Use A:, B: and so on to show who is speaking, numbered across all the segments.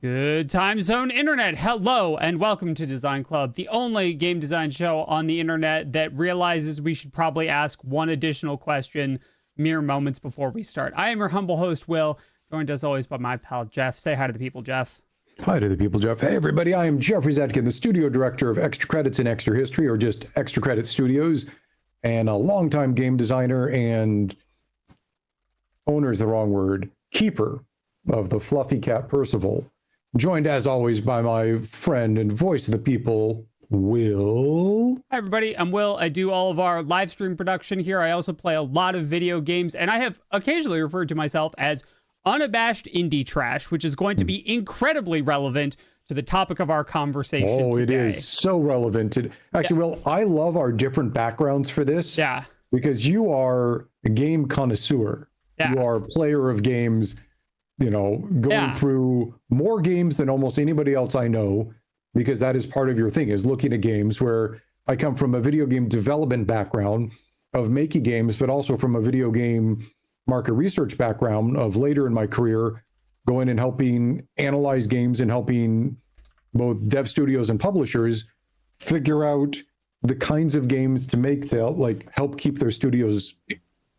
A: Good time zone internet. Hello and welcome to Design Club, the only game design show on the internet that realizes we should probably ask one additional question mere moments before we start. I am your humble host, Will, joined as always by my pal, Geoff. Say hi to the people, Geoff.
B: Hi to the people, Geoff. Hey, everybody. I am Geoffrey Zatkin, the studio director of Extra Credits and Extra History, or just Extra Credit Studios, and a longtime game designer and owner is the wrong word, keeper of the Fluffy Cat Percival. Joined, as always, by my friend and voice of the people, Will.
A: Hi, everybody. I'm Will. I do all of our live stream production here. I also play a lot of video games, and I have occasionally referred to myself as unabashed indie trash, which is going to be incredibly relevant to the topic of our conversation today.
B: It is so relevant. Actually, Will, I love our different backgrounds for this.
A: Yeah.
B: Because you are a game connoisseur. Yeah. You are a player of games, you know, going through more games than almost anybody else I know, because that is part of your thing, is looking at games, where I come from a video game development background of making games, but also from a video game market research background of later in my career, going and helping analyze games and helping both dev studios and publishers figure out the kinds of games to make to like help keep their studios,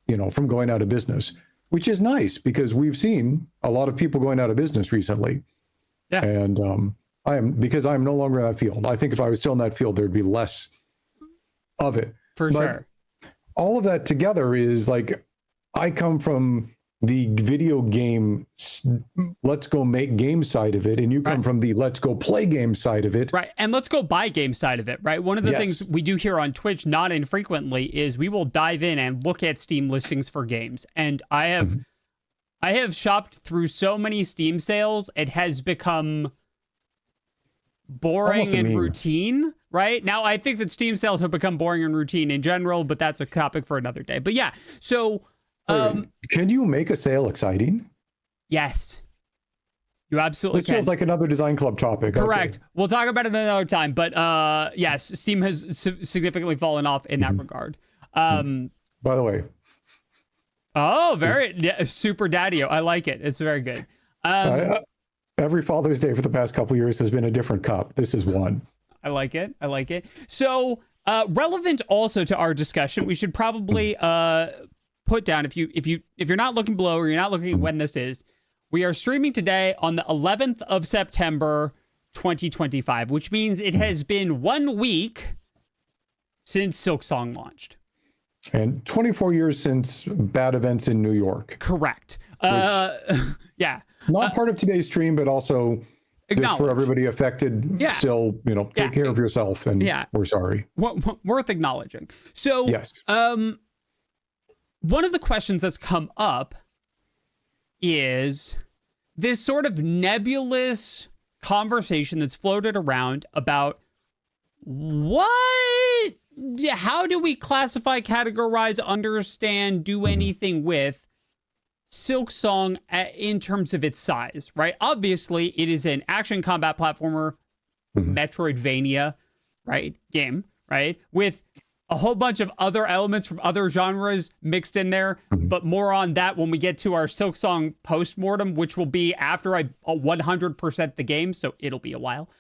B: you know, from going out of business. Which is nice, because we've seen a lot of people going out of business recently. Yeah. And because I'm no longer in that field. I think if I was still in that field, there'd be less of it.
A: For sure.
B: All of that together is like, I come from the video game, let's go make game side of it. And you come from the let's go play game side of it.
A: Right. And let's go buy game side of it. Right. One of the things we do here on Twitch, not infrequently, is we will dive in and look at Steam listings for games. And I have shopped through so many Steam sales, it has become boring and routine. Right now, I think that Steam sales have become boring and routine in general, but that's a topic for another day. But yeah, so
B: can you make a sale exciting?
A: Yes, you absolutely
B: this
A: can.
B: Feels like another Design Club topic.
A: Correct.
B: Okay.
A: We'll talk about it another time. But yes, Steam has significantly fallen off in that regard.
B: By the way.
A: Oh, super daddy-o. I like it. It's very good.
B: Every Father's Day for the past couple of years has been a different cup. This is one.
A: I like it. I like it. So relevant also to our discussion, we should probably put down, if you're not looking below, or you're not looking at when this is, we are streaming today on the 11th of September 2025, which means it has been 1 week since Silksong launched. And
B: 24 years since bad events in New York.
A: Correct. Yeah.
B: Not part of today's stream, but also just for everybody affected. Yeah. Still, you know, take care of yourself, and we're sorry.
A: Worth acknowledging. So,
B: yes.
A: One of the questions that's come up is this sort of nebulous conversation that's floated around about how do we classify, categorize, understand, do anything with Silksong in terms of its size, right? Obviously, it is an action combat platformer, Metroidvania, right? Game, right? With a whole bunch of other elements from other genres mixed in there, but more on that when we get to our Silksong postmortem, which will be after I 100% the game, so it'll be a while.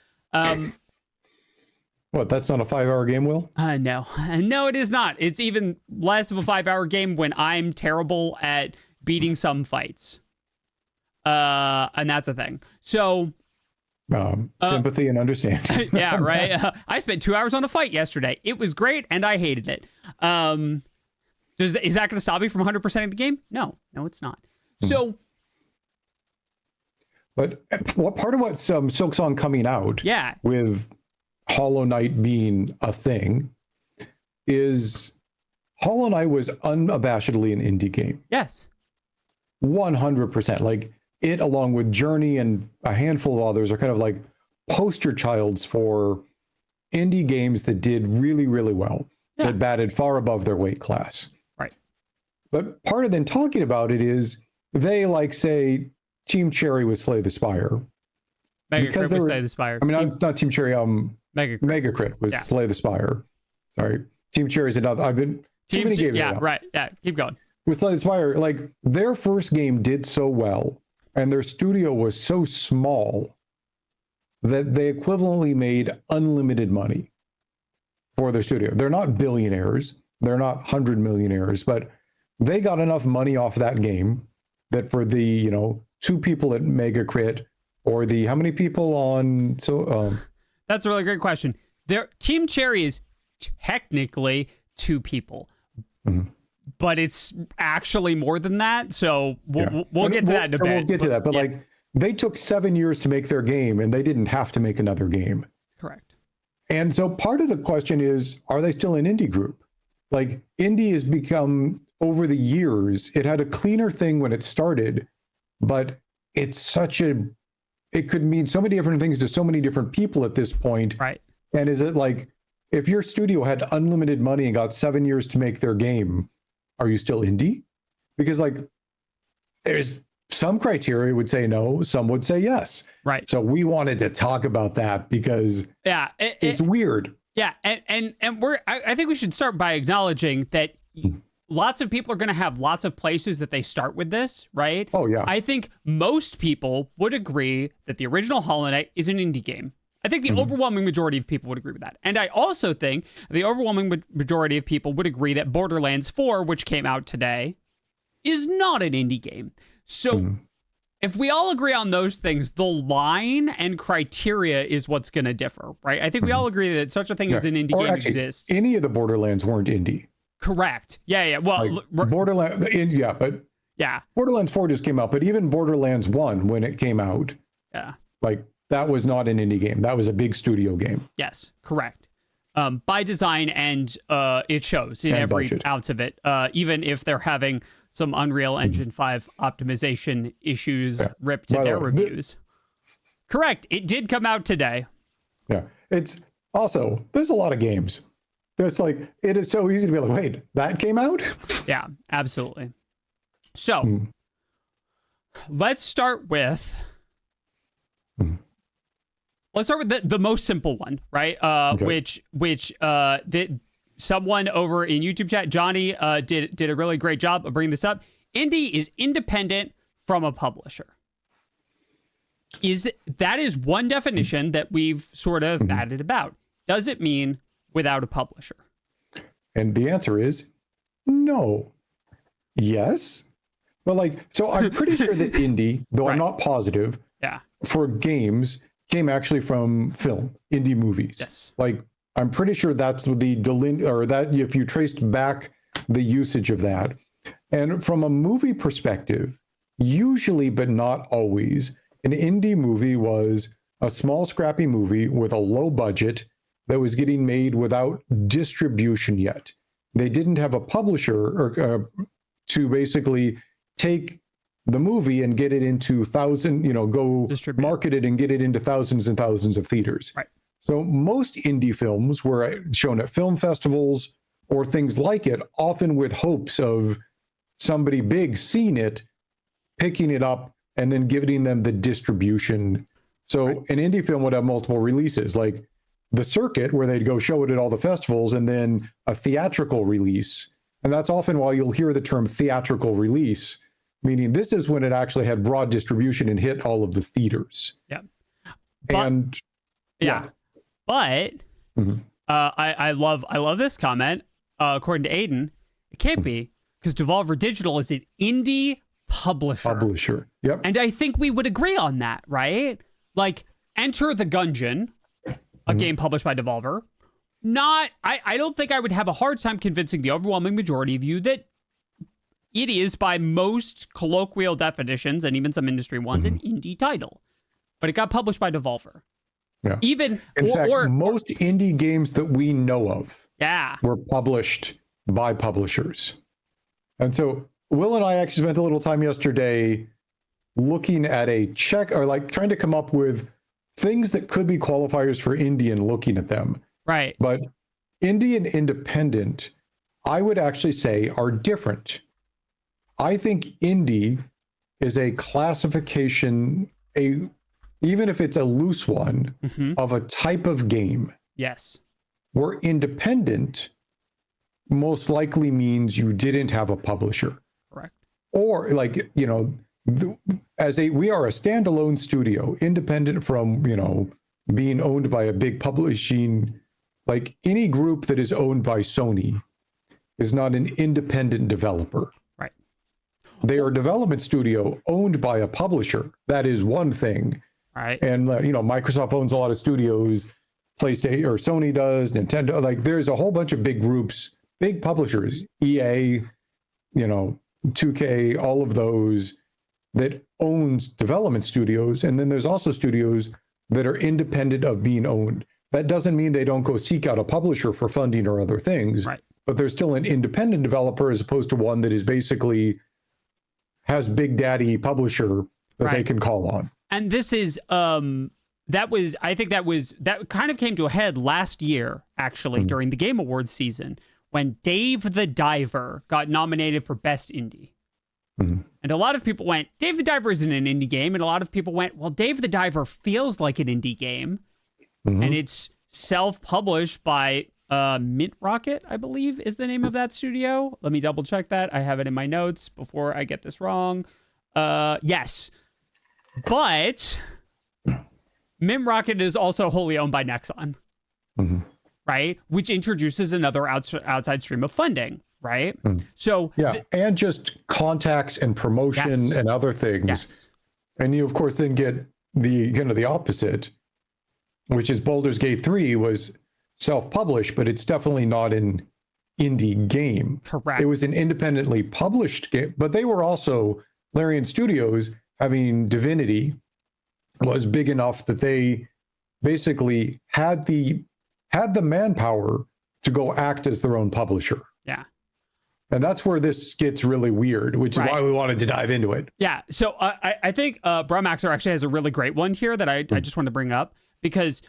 B: What, that's not a 5-hour game, Will?
A: No, it is not. It's even less of a 5-hour game when I'm terrible at beating some fights. And that's a thing. So...
B: sympathy and understanding.
A: Yeah, right. I spent 2 hours on a fight yesterday. It was great, and I hated it. Is that going to stop me from 100%ing the game? No, it's not. So...
B: But what part of what's Silksong coming out with Hollow Knight being a thing is Hollow Knight was unabashedly an indie game.
A: Yes.
B: 100%. Like, it, along with Journey and a handful of others, are kind of like poster childs for indie games that did really, really well, that batted far above their weight class.
A: Right.
B: But part of them talking about it is they, like, say, Team Cherry with Slay the Spire.
A: Megacrit with Slay the Spire.
B: I mean, not Team Cherry, Megacrit with Slay the Spire. Sorry. Team Cherry is another. Too many games.
A: Yeah, right. Yeah, keep going.
B: With Slay the Spire, like their first game did so well, and their studio was so small that they equivalently made unlimited money for their studio. They're not billionaires, they're not 100 millionaires, but they got enough money off that game that for the 2 people at Mega Crit, or the how many people on
A: That's a really great question. Team Cherry is technically 2 people. Mm-hmm. But it's actually more than that. So we'll get to that in a bit.
B: We'll get to that. But like they took 7 years to make their game and they didn't have to make another game.
A: Correct.
B: And so part of the question is, are they still an indie group? Like indie has become, over the years, it had a cleaner thing when it started, but it's it could mean so many different things to so many different people at this point.
A: Right.
B: And is it like, if your studio had unlimited money and got 7 years to make their game, are you still indie? Because like there's some criteria would say no, some would say yes.
A: Right.
B: So we wanted to talk about that because it's weird.
A: Yeah. And I think we should start by acknowledging that lots of people are going to have lots of places that they start with this, right?
B: Oh yeah.
A: I think most people would agree that the original Hollow Knight is an indie game. I think the overwhelming majority of people would agree with that. And I also think the overwhelming majority of people would agree that Borderlands 4, which came out today, is not an indie game. So if we all agree on those things, the line and criteria is what's going to differ, right? I think we all agree that such a thing as an indie game exists.
B: Any of the Borderlands weren't indie.
A: Correct. Yeah. Well,
B: like Borderlands 4 just came out, but even Borderlands 1, when it came out, like that was not an indie game. That was a big studio game.
A: Yes, correct. By design, and it shows in every ounce of it, even if they're having some Unreal Engine 5 optimization issues ripped to their reviews. Correct. It did come out today.
B: Yeah. It's also, there's a lot of games. It's like, it is so easy to be like, wait, that came out?
A: Yeah, absolutely. So let's start with the most simple one, right? Which someone over in YouTube chat, Johnny, did a really great job of bringing this up. Indie is independent from a publisher. That is one definition that we've sort of batted about. Does it mean without a publisher?
B: And the answer is no. Yes. But like, so I'm pretty sure that indie, though I'm not positive, for games came actually from film, indie movies.
A: Yes.
B: Like, I'm pretty sure that's that if you traced back the usage of that. And from a movie perspective, usually, but not always, an indie movie was a small, scrappy movie with a low budget that was getting made without distribution yet. They didn't have a publisher to basically take the movie and get it into market it and get it into thousands and thousands of theaters.
A: Right.
B: So most indie films were shown at film festivals or things like it, often with hopes of somebody big seeing it, picking it up, and then giving them the distribution. So an indie film would have multiple releases, like the circuit, where they'd go show it at all the festivals, and then a theatrical release. And that's often why you'll hear the term theatrical release, meaning this is when it actually had broad distribution and hit all of the theaters.
A: Yeah.
B: But
A: I love this comment. According to Aiden, it can't be, because Devolver Digital is an indie publisher.
B: Yep.
A: And I think we would agree on that, right? Like, Enter the Gungeon, a game published by Devolver. I don't think I would have a hard time convincing the overwhelming majority of you that it is, by most colloquial definitions and even some industry ones, an indie title. But it got published by Devolver.
B: Yeah.
A: Even
B: most indie games that we know of were published by publishers. And so Will and I actually spent a little time yesterday looking at a check, or like trying to come up with things that could be qualifiers for indie and looking at them.
A: Right.
B: But indie and independent, I would actually say, are different. I think indie is a classification, even if it's a loose one, of a type of game.
A: Yes.
B: Where independent most likely means you didn't have a publisher.
A: Correct.
B: Or like, you know, we are a standalone studio, independent from, you know, being owned by a big publishing, like any group that is owned by Sony is not an independent developer.
A: Right.
B: They are a development studio owned by a publisher. That is one thing.
A: Right.
B: And, you know, Microsoft owns a lot of studios, PlayStation or Sony does, Nintendo, like there's a whole bunch of big groups, big publishers, EA, you know, 2K, all of those that owns development studios. And then there's also studios that are independent of being owned. That doesn't mean they don't go seek out a publisher for funding or other things,
A: right.
B: But they're still an independent developer as opposed to one that is basically has big daddy publisher that
A: right.
B: they can call on.
A: And this is, that kind of came to a head last year, actually, during the Game Awards season, when Dave the Diver got nominated for Best Indie. And a lot of people went, Dave the Diver isn't an indie game. And a lot of people went, well, Dave the Diver feels like an indie game. And it's self-published by Mint Rocket, I believe, is the name of that studio. Let me double check that. I have it in my notes before I get this wrong. Yes. But Mint Rocket is also wholly owned by Nexon. Right? Which introduces another outside stream of funding. Right? So
B: yeah, and just contacts and promotion and other things.
A: Yes.
B: And you of course then get the opposite, which is Baldur's Gate 3 was self-published, but it's definitely not an indie game.
A: Correct.
B: It was an independently published game, but they were also Larian Studios having Divinity was big enough that they basically had the manpower to go act as their own publisher.
A: Yeah.
B: And that's where this gets really weird, which is why we wanted to dive into it.
A: Yeah. So I think Brahmaxer actually has a really great one here that I just want to bring up because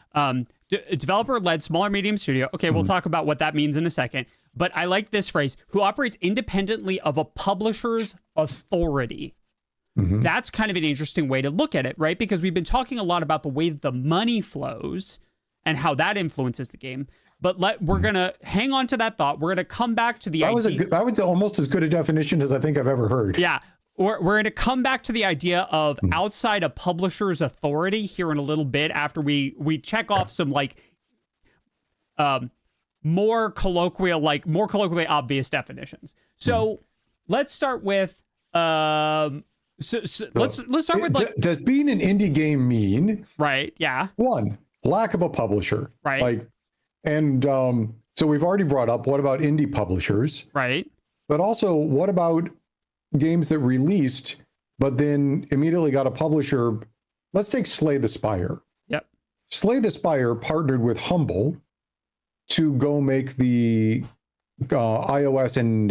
A: developer-led small or medium studio. Okay, we'll talk about what that means in a second. But I like this phrase, who operates independently of a publisher's authority. That's kind of an interesting way to look at it, right? Because we've been talking a lot about the way that the money flows and how that influences the game. But we're going to hang on to that thought. We're going to come back to the idea.
B: That was almost as good a definition as I think I've ever heard.
A: Yeah. We're going to come back to the idea of outside a publisher's authority here in a little bit after we check off some more colloquially obvious definitions. So let's start with let's start with
B: does being an indie game mean
A: right? Yeah.
B: One, lack of a publisher.
A: Right.
B: And so we've already brought up, what about indie publishers?
A: Right.
B: But also, what about games that released, but then immediately got a publisher? Let's take Slay the Spire.
A: Yep.
B: Slay the Spire partnered with Humble to go make the iOS and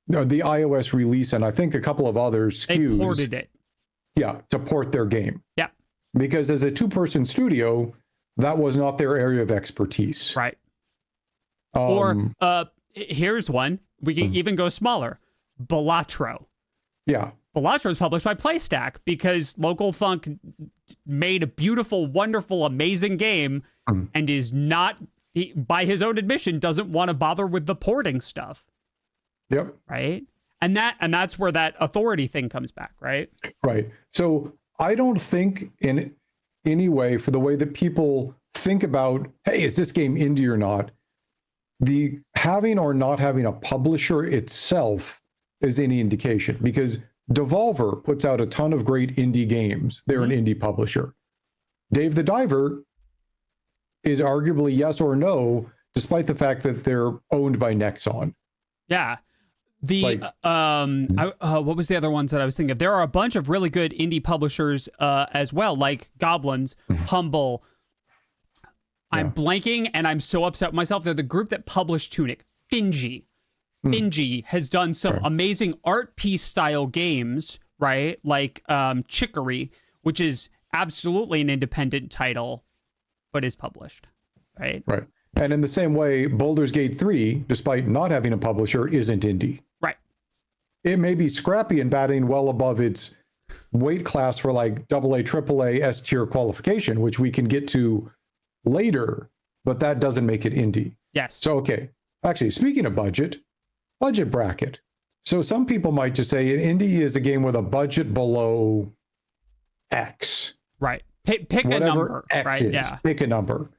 B: the iOS release, and I think a couple of other SKUs.
A: They ported it.
B: Yeah, to port their game.
A: Yeah.
B: Because as a two-person studio, that was not their area of expertise.
A: Right. Or here's one. We can even go smaller. Balatro.
B: Yeah.
A: Balatro is published by PlayStack because Local Thunk made a beautiful, wonderful, amazing game and is not, by his own admission, doesn't want to bother with the porting stuff.
B: Yep.
A: Right. And that's where that authority thing comes back. Right.
B: Right. So I don't think in any way, for the way that people think about, hey, is this game indie or not? The having or not having a publisher itself is any indication, because Devolver puts out a ton of great indie games. They're an indie publisher. Dave the Diver is arguably yes or no, despite the fact that they're owned by Nexon.
A: Yeah. What was the other ones that I was thinking of? There are a bunch of really good indie publishers as well, like Goblins, Humble. I'm blanking, and I'm so upset with myself. They're the group that published Tunic. Finji. Finji has done some amazing art piece style games, right? Like Chicory, which is absolutely an independent title, but is published, right?
B: Right. And in the same way, Baldur's Gate 3, despite not having a publisher, isn't indie.
A: Right.
B: It may be scrappy and batting well above its weight class for like AA, AAA, S tier qualification, which we can get to later, but that doesn't make it indie.
A: Yes.
B: So, okay. Actually, speaking of budget bracket. So some people might just say an indie is a game with a budget below X.
A: Right. Pick a number.
B: X
A: right?
B: is.
A: Yeah.
B: Pick a number.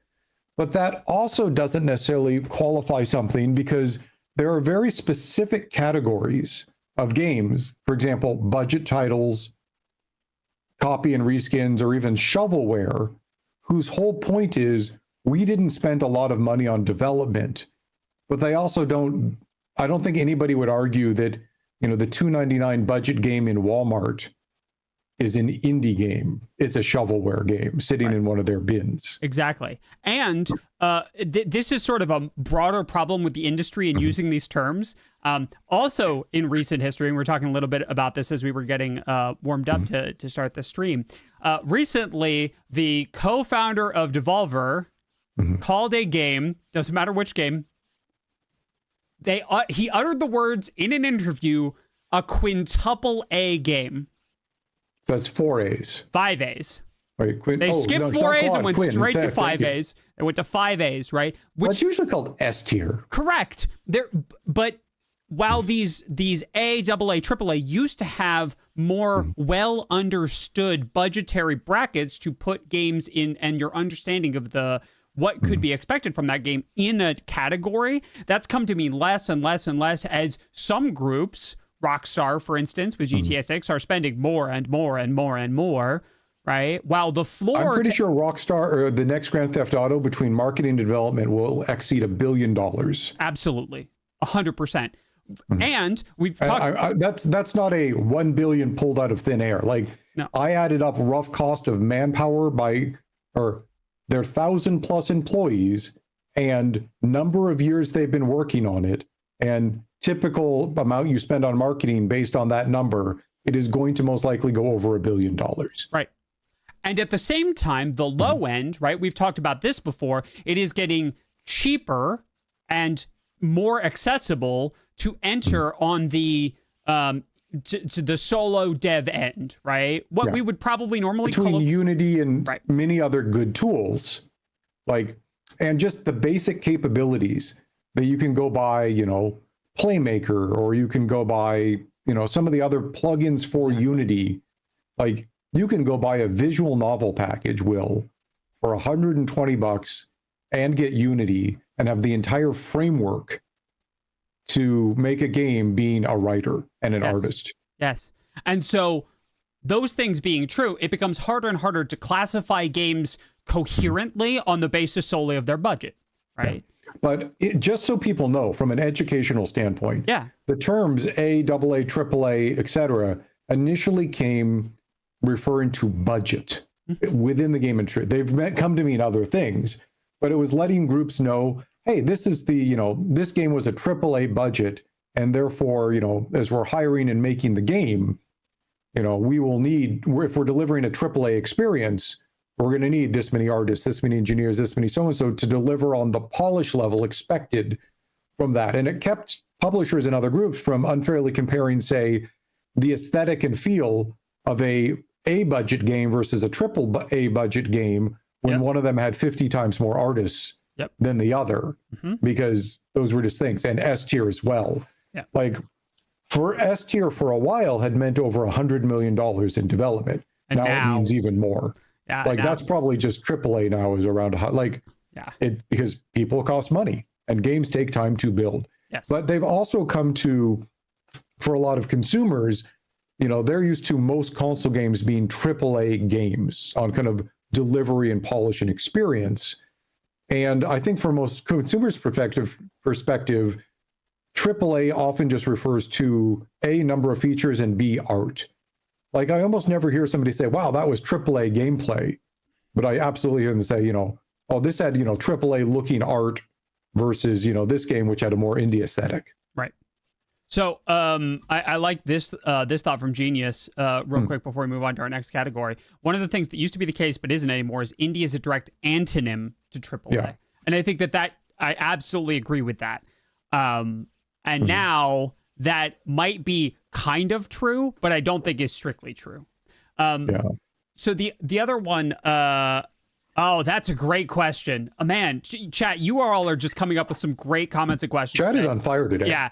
B: But that also doesn't necessarily qualify something, because there are very specific categories of games. For example, budget titles, copy and reskins, or even shovelware, whose whole point is we didn't spend a lot of money on development. But they also don't, I don't think anybody would argue that, the $2.99 budget game in Walmart is an indie game. It's a shovelware game sitting in one of their bins.
A: Exactly. And this is sort of a broader problem with the industry and using these terms. Also in recent history, and we're talking a little bit about this as we were getting warmed up to start the stream. Recently, the co-founder of Devolver called a game, doesn't matter which game, he uttered the words in an interview, a quintuple A game.
B: That's 4 A's.
A: 5 A's.
B: Right,
A: they skipped 4 A's and went straight to 5 A's. They went to 5 A's, right?
B: Which usually called S tier.
A: Correct. But while these A, AA, AAA used to have more well understood budgetary brackets to put games in, and your understanding of what could be expected from that game in a category, that's come to mean less and less and less as some groups, Rockstar, for instance, with GTA 6, are spending more and more and more and more, right? While the floor...
B: I'm pretty sure Rockstar, or the next Grand Theft Auto, between marketing and development, will exceed $1 billion.
A: Absolutely. 100%. And we've talked...
B: That's not a 1 billion pulled out of thin air. Like, no. I added up rough cost of manpower by their 1,000+ employees and number of years they've been working on it, and typical amount you spend on marketing based on that number, it is going to most likely go over $1 billion.
A: Right. And at the same time, the low end, right? We've talked about this before. It is getting cheaper and more accessible to enter on the to the solo dev end, right? What we would probably normally
B: between
A: call
B: Unity and many other good tools, and just the basic capabilities that you can go buy, Playmaker, or you can go buy, some of the other plugins for Unity. Like, you can go buy a visual novel package, Will, for $120 and get Unity and have the entire framework to make a game, being a writer and an artist.
A: Yes. And so those things being true, it becomes harder and harder to classify games coherently on the basis solely of their budget, right?
B: Yeah. But just so people know, from an educational standpoint, the terms A, AA, AAA, etc., initially came referring to budget within the game industry. They've come to mean other things, but it was letting groups know, hey, this is this game was a AAA budget, and therefore, as we're hiring and making the game, we will need, if we're delivering a AAA experience, we're going to need this many artists, this many engineers, this many so-and-so to deliver on the polish level expected from that. And it kept publishers and other groups from unfairly comparing, say, the aesthetic and feel of a budget game versus a AAA budget game when one of them had 50 times more artists than the other, because those were just things. And S tier as well. Yeah. Like, for S tier for a while had meant over $100 million in development. And now it means even more. Yeah, that's probably just AAA now is around because people cost money and games take time to build.
A: Yes.
B: But they've also come to, for a lot of consumers, they're used to most console games being AAA games on kind of delivery and polish and experience. And I think for most consumers' perspective, AAA often just refers to A, number of features, and B, art. Like, I almost never hear somebody say, wow, that was AAA gameplay. But I absolutely hear them say, oh, this had, AAA looking art versus, this game, which had a more indie aesthetic.
A: Right. So I like this thought from Genius real quick before we move on to our next category. One of the things that used to be the case but isn't anymore is indie is a direct antonym to AAA. Yeah. And I think that I absolutely agree with that. And now that might be kind of true, but I don't think is strictly true. So the other one Oh, that's a great question. Man, chat, you all are just coming up with some great comments and questions.
B: Chat is on fire today.
A: Yeah.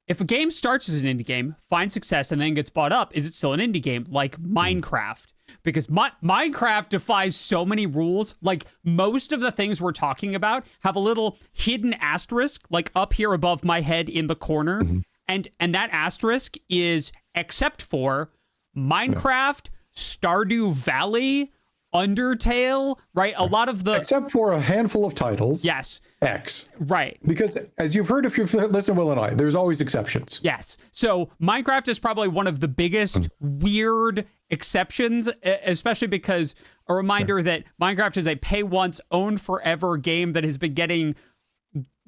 A: If a game starts as an indie game, finds success, and then gets bought up, is it still an indie game? Like Minecraft. Because Minecraft defies so many rules. Like, most of the things we're talking about have a little hidden asterisk, like up here above my head in the corner. And that asterisk is except for Minecraft, Stardew Valley, Undertale, right? A lot of the...
B: Except for a handful of titles.
A: Yes.
B: X.
A: Right. Because
B: as you've heard, if you've listened to Will and I, there's always exceptions.
A: Yes. So Minecraft is probably one of the biggest weird exceptions, especially because a reminder that Minecraft is a pay once, own forever game that has been getting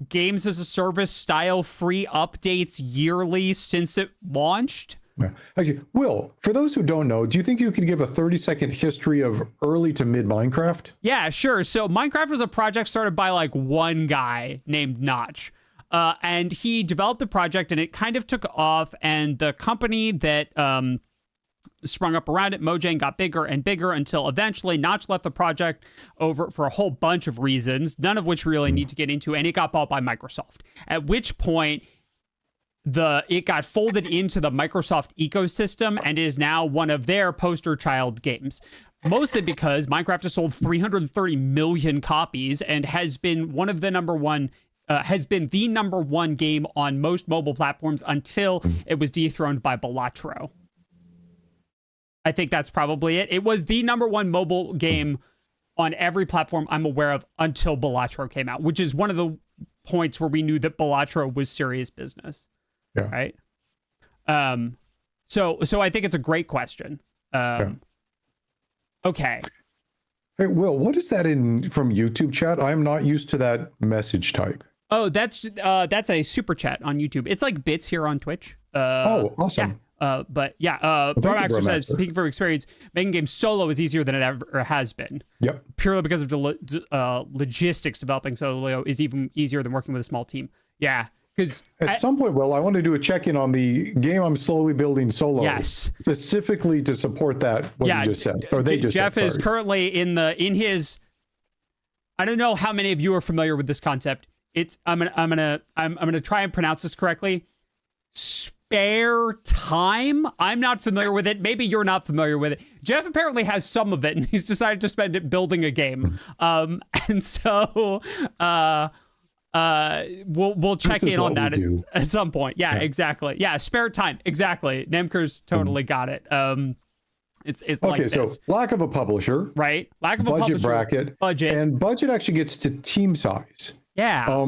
A: games as a service style free updates yearly since it launched.
B: Yeah. Actually, Will, for those who don't know, do you think you could give a 30-second history of early to mid Minecraft?
A: Yeah, sure. So Minecraft was a project started by like one guy named Notch. And he developed the project and it kind of took off. And the company that sprung up around it, Mojang, got bigger and bigger until eventually Notch left the project over for a whole bunch of reasons, none of which we really need to get into. And it got bought by Microsoft, at which point it got folded into the Microsoft ecosystem and is now one of their poster child games. Mostly because Minecraft has sold 330 million copies and has been one of the number one game on most mobile platforms until it was dethroned by Balatro. I think that's probably it. It was the number one mobile game on every platform I'm aware of until Balatro came out, which is one of the points where we knew that Balatro was serious business.
B: Yeah.
A: Right. So I think it's a great question. Okay.
B: Hey, Will, what is that from YouTube chat? I'm not used to that message type.
A: Oh, that's a super chat on YouTube. It's like bits here on Twitch.
B: Oh, awesome.
A: Yeah. Bromaxer says, speaking from experience, making games solo is easier than it ever has been.
B: Yep.
A: Purely because of the logistics, developing solo is even easier than working with a small team. Yeah. Because
B: at some point, Will, I want to do a check-in on the game I'm slowly building solo.
A: Yes.
B: Specifically to support that, you just said. Or they just
A: Geoff
B: said,
A: is currently in his... I don't know how many of you are familiar with this concept. I'm gonna try and pronounce this correctly. Spare time. I'm not familiar with it. Maybe you're not familiar with it. Geoff apparently has some of it, and he's decided to spend it building a game. And so we'll check in on that at some point. Yeah, exactly. Yeah, spare time. Exactly. Nemker's totally got it. It's
B: okay,
A: like this.
B: So lack of a publisher,
A: right? Lack of a
B: budget
A: publisher,
B: bracket, and budget actually gets to team size.
A: Yeah.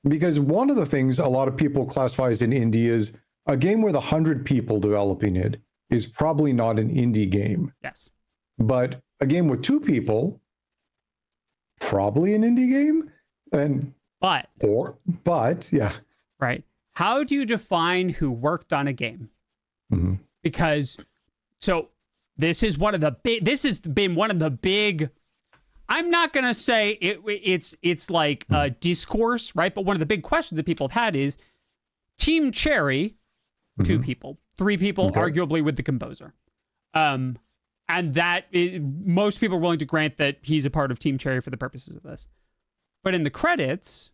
B: Because one of the things a lot of people classify as an indie is a game with 100 people developing it is probably not an indie game.
A: Yes.
B: But a game with 2 people, probably an indie game. But yeah.
A: Right. How do you define who worked on a game?
B: Mm-hmm.
A: Because this has been one of the big, I'm not going to say it's like a discourse, right? But one of the big questions that people have had is Team Cherry, 2 people, 3 people, arguably with the composer. And most people are willing to grant that he's a part of Team Cherry for the purposes of this. But in the credits,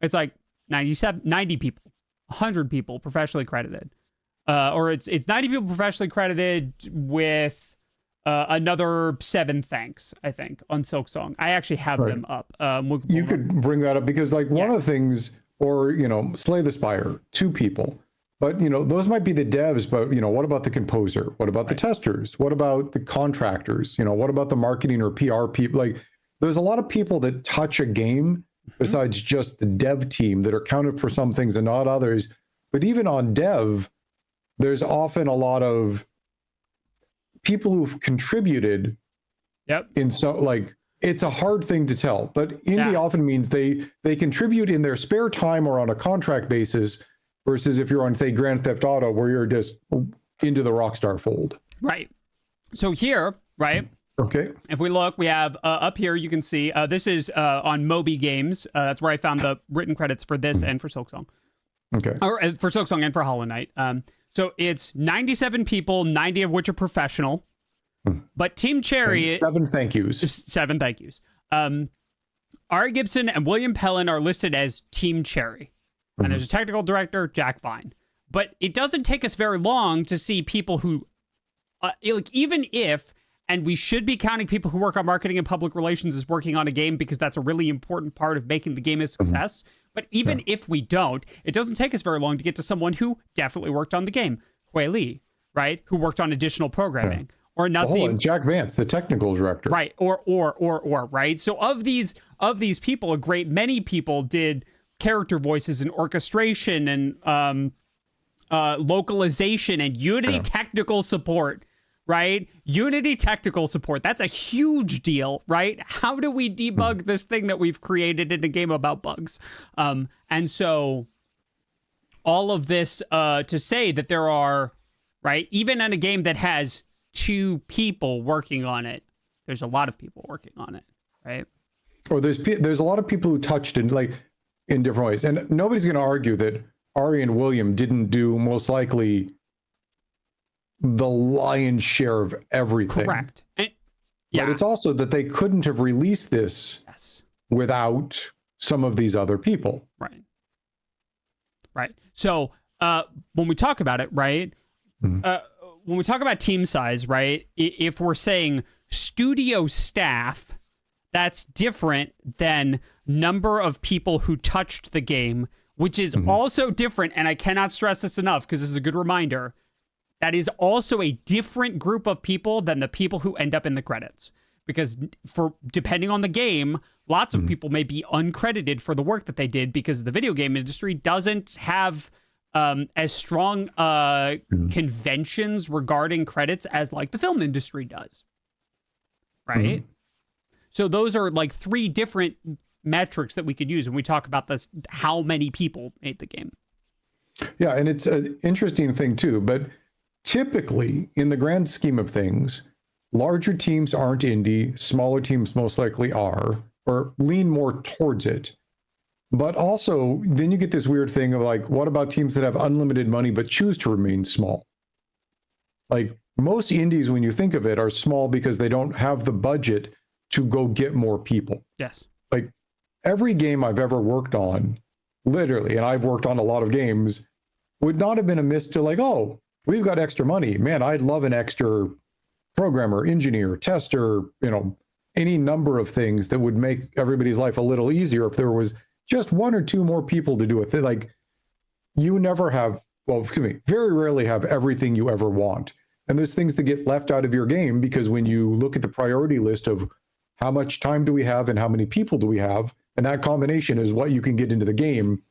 A: it's like 90 people, 100 people professionally credited. Or it's 90 people professionally credited with another 7 thanks, I think, on Silksong. I actually have them up.
B: You could bring that up because one of the things, or, Slay the Spire, 2 people. But, those might be the devs, but, what about the composer? What about the testers? What about the contractors? What about the marketing or PR people? Like, there's a lot of people that touch a game besides just the dev team that are counted for some things and not others. But even on dev, there's often a lot of people who've contributed.
A: Yep.
B: It's a hard thing to tell, but indie often means they contribute in their spare time or on a contract basis versus if you're on, say, Grand Theft Auto, where you're just into the Rockstar fold.
A: Right. So here, right?
B: Okay.
A: If we look, we have up here, you can see this is on Moby Games. That's where I found the written credits for this and for Silksong.
B: Okay.
A: Or for Silksong and for Hollow Knight. So it's 97 people, 90 of which are professional. But Team Cherry...
B: And 7 thank yous.
A: 7 thank yous. Ari Gibson and William Pellin are listed as Team Cherry. And there's a technical director, Jack Vine. But it doesn't take us very long to see people who... like, even if... And we should be counting people who work on marketing and public relations as working on a game because that's a really important part of making the game a success. But even if we don't, it doesn't take us very long to get to someone who definitely worked on the game. Hui Li, right? Who worked on additional programming. Or Nazim.
B: And Jack Vance, the technical director.
A: Right. Or, right? So of these people, a great many people did character voices and orchestration and localization and Unity technical support. Right? Unity technical support. That's a huge deal, right? How do we debug this thing that we've created in a game about bugs? And so all of this to say that there are, right, even in a game that has 2 people working on it, there's a lot of people working on it, right?
B: Or there's a lot of people who touched in different ways. And nobody's going to argue that Ari and William didn't do most likely the lion's share of everything.
A: Correct.
B: But it's also that they couldn't have released this without some of these other people.
A: Right. So when we talk about it, right, when we talk about team size, right, if we're saying studio staff, that's different than number of people who touched the game, which is also different, and I cannot stress this enough because this is a good reminder. That is also a different group of people than the people who end up in the credits. Because depending on the game, lots of people may be uncredited for the work that they did because the video game industry doesn't have as strong conventions regarding credits as like the film industry does. Right? So those are like 3 different metrics that we could use when we talk about this, how many people made the game.
B: Yeah, and it's an interesting thing too, but typically, in the grand scheme of things, larger teams aren't indie, smaller teams most likely are, or lean more towards it. But also, then you get this weird thing of like, what about teams that have unlimited money but choose to remain small? Like, most indies, when you think of it, are small because they don't have the budget to go get more people.
A: Yes.
B: Like, every game I've ever worked on, literally, and I've worked on a lot of games, would not have been amiss to like, oh, we've got extra money. Man, I'd love an extra programmer, engineer, tester, any number of things that would make everybody's life a little easier if there was just 1 or 2 more people to do it. Like, you never have, very rarely have everything you ever want. And there's things that get left out of your game because when you look at the priority list of how much time do we have and how many people do we have, and that combination is what you can get into the game,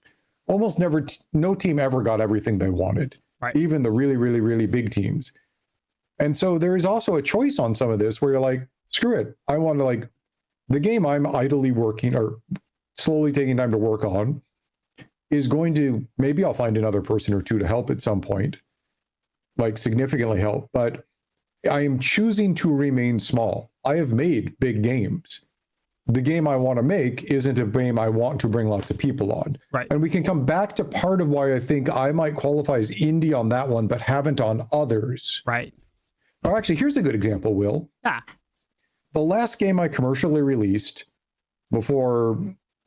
B: almost never, no team ever got everything they wanted. Right. Even the really, really, really big teams. And so there is also a choice on some of this where you're like, screw it. I want to the game I'm idly working or slowly taking time to work on is going to, maybe I'll find another person or 2 to help at some point, like significantly help. But I am choosing to remain small. I have made big games. The game I want to make isn't a game I want to bring lots of people on.
A: Right.
B: And we can come back to part of why I think I might qualify as indie on that one, but haven't on others.
A: Right.
B: Or actually, here's a good example, Will.
A: Yeah.
B: The last game I commercially released before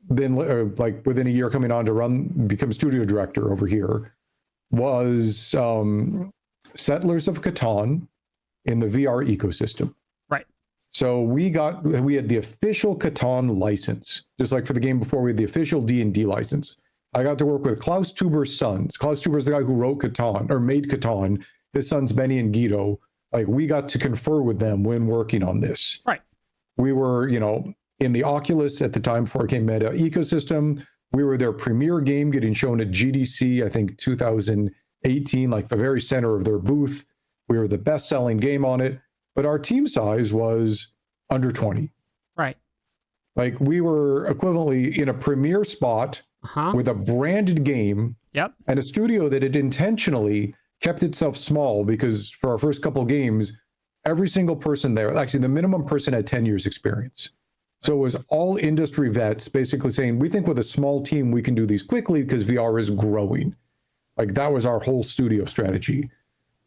B: then, within a year coming on to become studio director over here, was Settlers of Catan in the VR ecosystem. So we had the official Catan license, just like for the game before we had the official D&D license. I got to work with Klaus Tuber's sons. Klaus Tuber's the guy who wrote Catan or made Catan. His sons Benny and Guido. Like, we got to confer with them when working on this.
A: Right.
B: We were, in the Oculus at the time before it came Meta ecosystem. We were their premier game getting shown at GDC, I think 2018, like the very center of their booth. We were the best-selling game on it. But our team size was under 20.
A: Right.
B: Like, we were equivalently in a premier spot with a branded game.
A: Yep.
B: And a studio that had intentionally kept itself small because for our first couple games, every single person there, actually the minimum person had 10 years experience. So it was all industry vets basically saying, we think with a small team, we can do these quickly because VR is growing. Like, that was our whole studio strategy.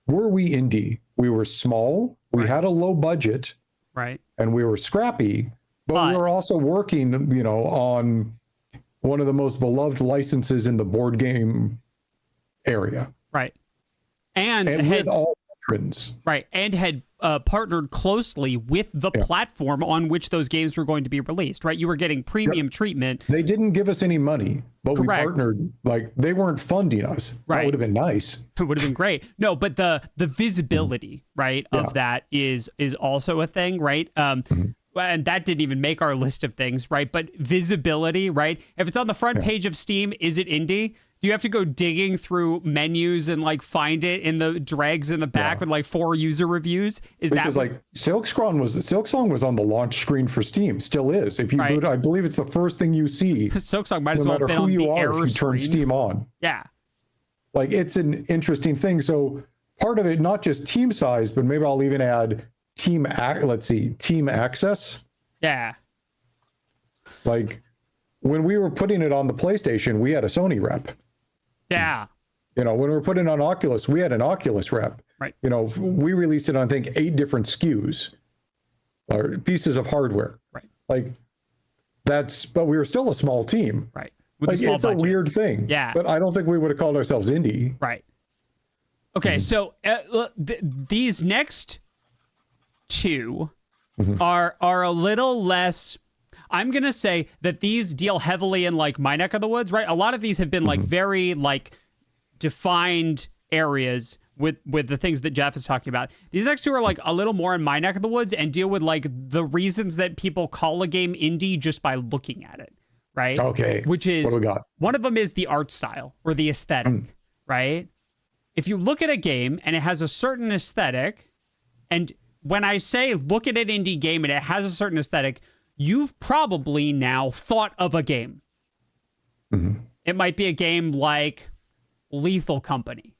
B: Were we indie? We were small. We had a low budget,
A: right,
B: and we were scrappy, but we were also working, on one of the most beloved licenses in the board game area.
A: Right. And
B: with all veterans.
A: Right. And had partnered closely with the platform on which those games were going to be released, right? You were getting premium treatment.
B: They didn't give us any money, but we partnered. Like, they weren't funding us. Right. That would have been nice.
A: It would have been great. No, but the visibility, right, of that is also a thing, right? And that didn't even make our list of things, right? But visibility, right? If it's on the front page of Steam, is it indie? Do you have to go digging through menus and like find it in the dregs in the back with like 4 user reviews? Because
B: like Silksong was on the launch screen for Steam, still is. If you boot, I believe it's the first thing you see.
A: Silksong might as
B: no
A: well
B: matter
A: have been
B: who
A: on
B: you
A: the
B: are
A: error
B: if you turn
A: screen.
B: Steam on.
A: Yeah.
B: Like, it's an interesting thing. So part of it, not just team size, but maybe I'll even add team access.
A: Yeah.
B: Like, when we were putting it on the PlayStation, we had a Sony rep.
A: Yeah.
B: When we were putting it on Oculus, we had an Oculus rep.
A: Right.
B: We released it on, I think, 8 different SKUs or pieces of hardware.
A: Right.
B: Like, but we were still a small team.
A: Right.
B: Like, it's a weird thing.
A: Yeah.
B: But I don't think we would have called ourselves indie.
A: Right. Okay. So these next 2 are a little less. I'm going to say that these deal heavily in like my neck of the woods, right? A lot of these have been like very like defined areas with the things that Geoff is talking about. These next 2 are like a little more in my neck of the woods and deal with like the reasons that people call a game indie just by looking at it, right?
B: Okay.
A: Which is,
B: what do we got? One
A: of them is the art style or the aesthetic, right? If you look at a game and it has a certain aesthetic, and when I say look at an indie game and it has a certain aesthetic, you've probably now thought of a game. It might be a game like Lethal Company.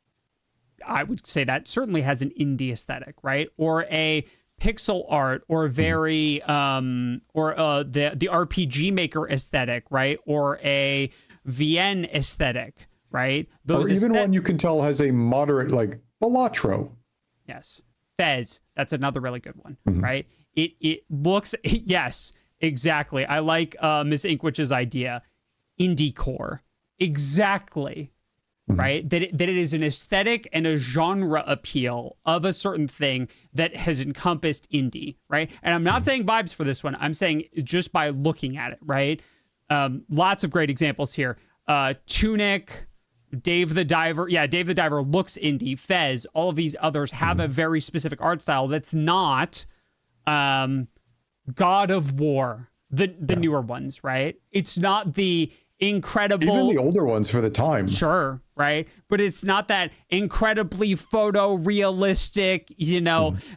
A: I would say that certainly has an indie aesthetic, right? Or a pixel art, or very the RPG Maker aesthetic, right? Or a VN aesthetic, right?
B: Those or even one you can tell has a moderate, like Balatro.
A: Yes. Fez, that's another really good one, right? It looks, yes, exactly. I like Miss Inkwitch's idea. Indie core. Exactly. Right? That it is an aesthetic and a genre appeal of a certain thing that has encompassed indie, right? And I'm not saying vibes for this one. I'm saying just by looking at it, right? Lots of great examples here. Tunic, Dave the Diver. Yeah, Dave the Diver looks indie. Fez, all of these others have a very specific art style that's not God of War, the newer ones, right? It's not the incredible...
B: Even the older ones for the time.
A: Sure, right? But it's not that incredibly photorealistic,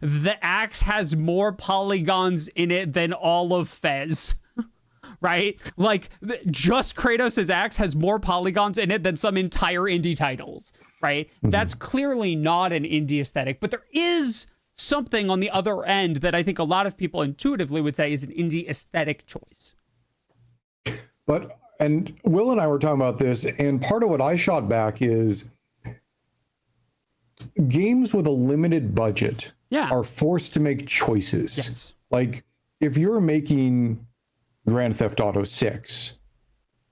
A: the axe has more polygons in it than all of Fez. Right? Like, just Kratos' axe has more polygons in it than some entire indie titles, right? That's clearly not an indie aesthetic, but there is something on the other end that I think a lot of people intuitively would say is an indie aesthetic choice.
B: And Will and I were talking about this, and part of what I shot back is games with a limited budget are forced to make choices.
A: Yes.
B: Like, if you're making Grand Theft Auto 6,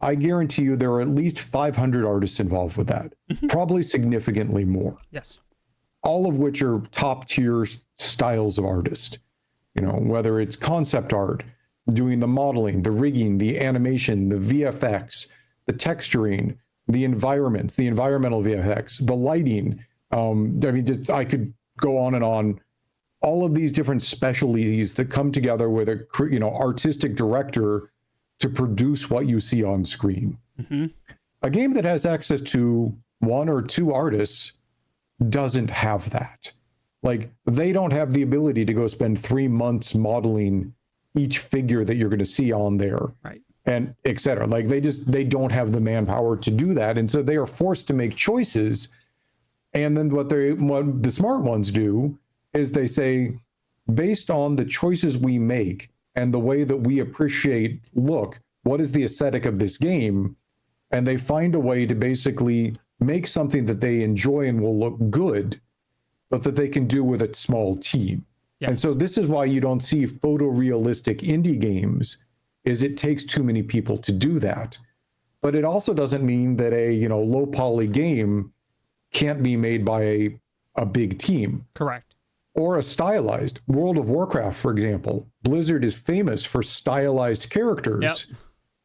B: I guarantee you there are at least 500 artists involved with that, probably significantly more.
A: Yes.
B: All of which are top tier styles of artist, whether it's concept art, doing the modeling, the rigging, the animation, the VFX, the texturing, the environments, the environmental VFX, the lighting. I could go on and on. All of these different specialties that come together with a artistic director to produce what you see on screen. A game that has access to 1 or 2 artists doesn't have that. Like, they don't have the ability to go spend 3 months modeling each figure that you're going to see on there,
A: right?
B: And et cetera. Like, they don't have the manpower to do that, and so they are forced to make choices. And then what the smart ones do is they say, based on the choices we make and the way that we appreciate what is the aesthetic of this game? And they find a way to basically make something that they enjoy and will look good, but that they can do with a small team.
A: Yes.
B: And so this is why you don't see photorealistic indie games, is it takes too many people to do that. But it also doesn't mean that a low poly game can't be made by a big team.
A: Correct.
B: Or a stylized World of Warcraft, for example. Blizzard is famous for stylized characters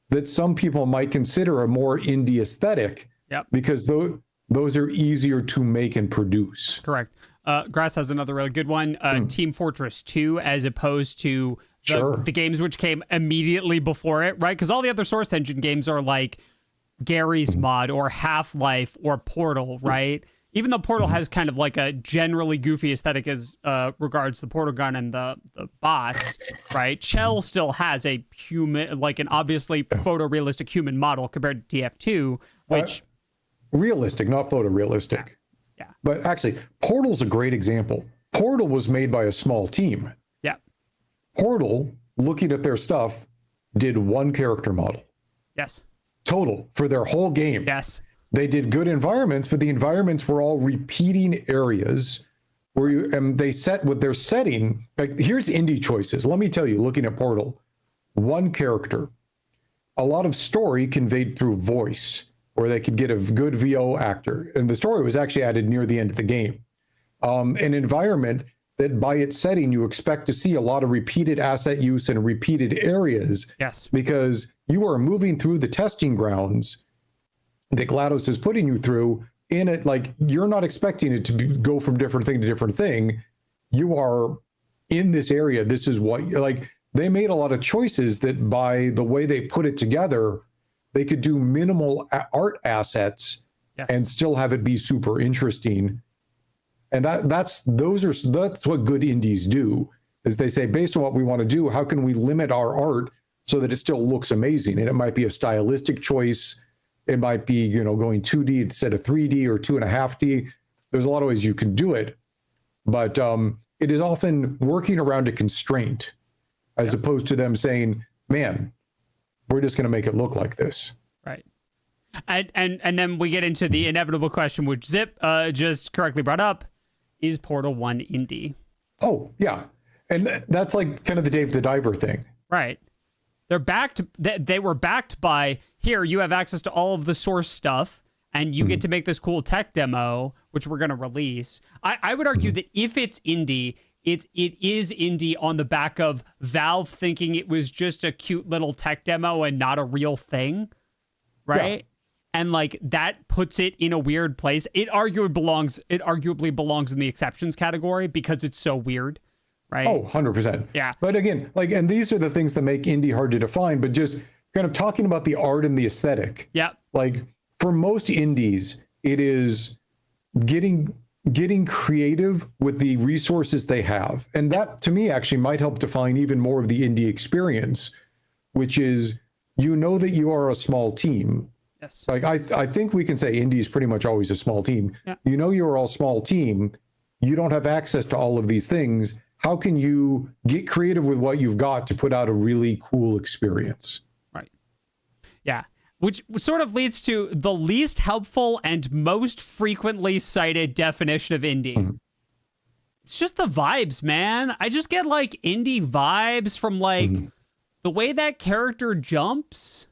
B: that some people might consider a more indie aesthetic because those are easier to make and produce.
A: Correct. Grass has another really good one. Team Fortress 2, as opposed to the games which came immediately before it, right? Because all the other Source Engine games are like Gary's Mod or Half-Life or Portal, right? Even though Portal has kind of like a generally goofy aesthetic as regards the portal gun and the bots, right? Shell still has a human, like an obviously photorealistic human model compared to TF2, which...
B: realistic, not photorealistic.
A: Yeah.
B: But actually, Portal's a great example. Portal was made by a small team.
A: Yeah.
B: Portal, looking at their stuff, did one character model.
A: Yes.
B: Total for their whole game.
A: Yes.
B: They did good environments, but the environments were all repeating areas where they set with their setting. Like, here's indie choices. Let me tell you, looking at Portal, one character, a lot of story conveyed through voice, where they could get a good VO actor. And the story was actually added near the end of the game. An environment that by its setting, you expect to see a lot of repeated asset use and repeated areas.
A: Yes.
B: Because you are moving through the testing grounds that GLaDOS is putting you through in it. Like, you're not expecting it to go from different thing to different thing. You are in this area. This is what, like, they made a lot of choices that by the way they put it together, they could do minimal art assets and still have it be super interesting. And that's what good indies do, is they say, based on what we want to do, how can we limit our art so that it still looks amazing? And it might be a stylistic choice. It might be, going 2D instead of 3D or 2.5D. There's a lot of ways you can do it, but it is often working around a constraint as opposed to them saying, man, we're just going to make it look like this.
A: Right. And then we get into the inevitable question, which Zip just correctly brought up. Is Portal 1 indie?
B: Oh, yeah. And that's like kind of the Dave the Diver thing.
A: Right. They're backed. They were backed by, here, you have access to all of the source stuff, and you get to make this cool tech demo, which we're going to release. I would argue that if it's indie, it is indie on the back of Valve thinking it was just a cute little tech demo and not a real thing, right? Yeah. And like that puts it in a weird place. It arguably belongs in the exceptions category because it's so weird, right?
B: Oh, 100%.
A: Yeah.
B: But again, like, and these are the things that make indie hard to define, but just kind of talking about the art and the aesthetic.
A: Yeah.
B: Like, for most indies, it is getting creative with the resources they have. And that, to me, actually might help define even more of the indie experience, which is, that you are a small team.
A: Yes.
B: Like, I think we can say indie is pretty much always a small team.
A: Yeah.
B: You're all small team. You don't have access to all of these things. How can you get creative with what you've got to put out a really cool experience?
A: Right. Yeah. Which sort of leads to the least helpful and most frequently cited definition of indie. Mm-hmm. It's just the vibes, man. I just get like indie vibes from like the way that character jumps.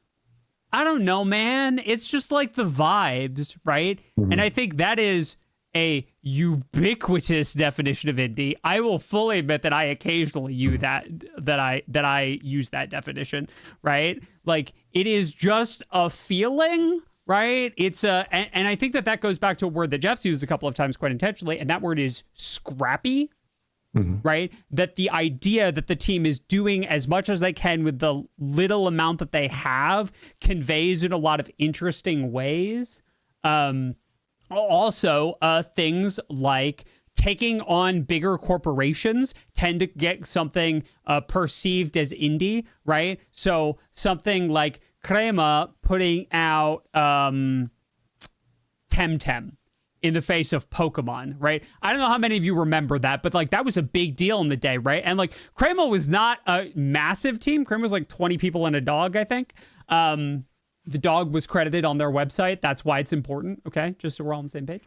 A: I don't know, man. It's just like the vibes, right? Mm-hmm. And I think that is a ubiquitous definition of indie. I will fully admit that I occasionally use that I use that definition, right? Like, it is just a feeling, right? It's and I think that goes back to a word that Jeff's used a couple of times quite intentionally, and that word is scrappy, right? That the idea that the team is doing as much as they can with the little amount that they have conveys in a lot of interesting ways. Also, things like taking on bigger corporations tend to get something perceived as indie, right? So something like Crema putting out Temtem in the face of Pokemon, right? I don't know how many of you remember that, but like that was a big deal in the day, right? And like Crema was not a massive team. Crema was like 20 people and a dog, I think. the dog was credited on their website. That's why it's important. Okay, just so we're all on the same page.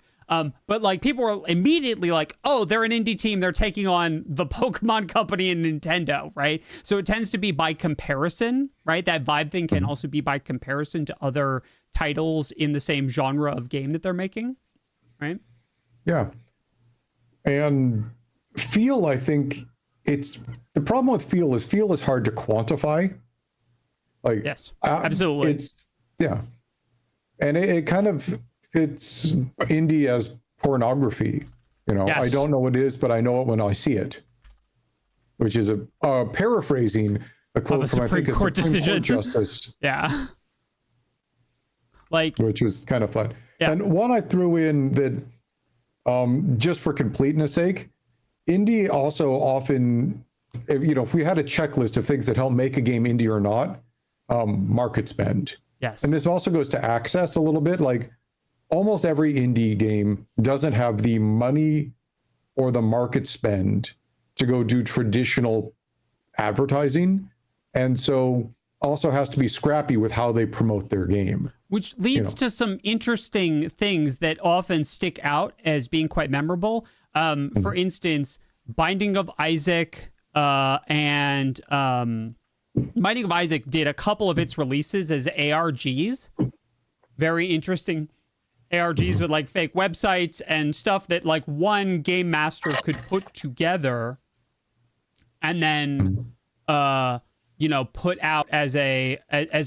A: But like people are immediately like, oh, they're an indie team. They're taking on the Pokemon company and Nintendo, right? So it tends to be by comparison, right? That vibe thing can also be by comparison to other titles in the same genre of game that they're making, right?
B: Yeah. And feel, I think it's the problem with feel is hard to quantify. Like,
A: yes, absolutely.
B: And it kind of fits indie as pornography. You know,
A: yes.
B: I don't know what it is, but I know it when I see it, which is a paraphrasing a quote from, I think, a Supreme Court justice.
A: Yeah. Like,
B: which was kind of fun.
A: Yeah.
B: And one I threw in that, just for completeness sake, indie also often, if we had a checklist of things that help make a game indie or not, market spend.
A: Yes.
B: And this also goes to access a little bit. Like, almost every indie game doesn't have the money or the market spend to go do traditional advertising, and so also has to be scrappy with how they promote their game.
A: Which leads to some interesting things that often stick out as being quite memorable. For instance, Binding of Isaac and Binding of Isaac did a couple of its releases as ARGs. Very interesting ARGs with like fake websites and stuff that like one game master could put together and then put out as a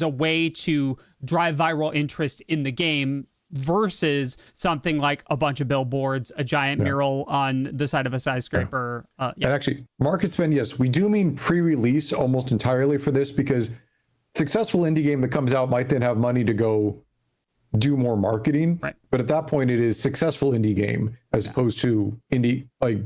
A: way to drive viral interest in the game versus something like a bunch of billboards, a giant mural on the side of a skyscraper.
B: And actually, market spend, yes, we do mean pre-release almost entirely for this, because successful indie game that comes out might then have money to go do more marketing.
A: Right.
B: But at that point, it is successful indie game as opposed to indie, like,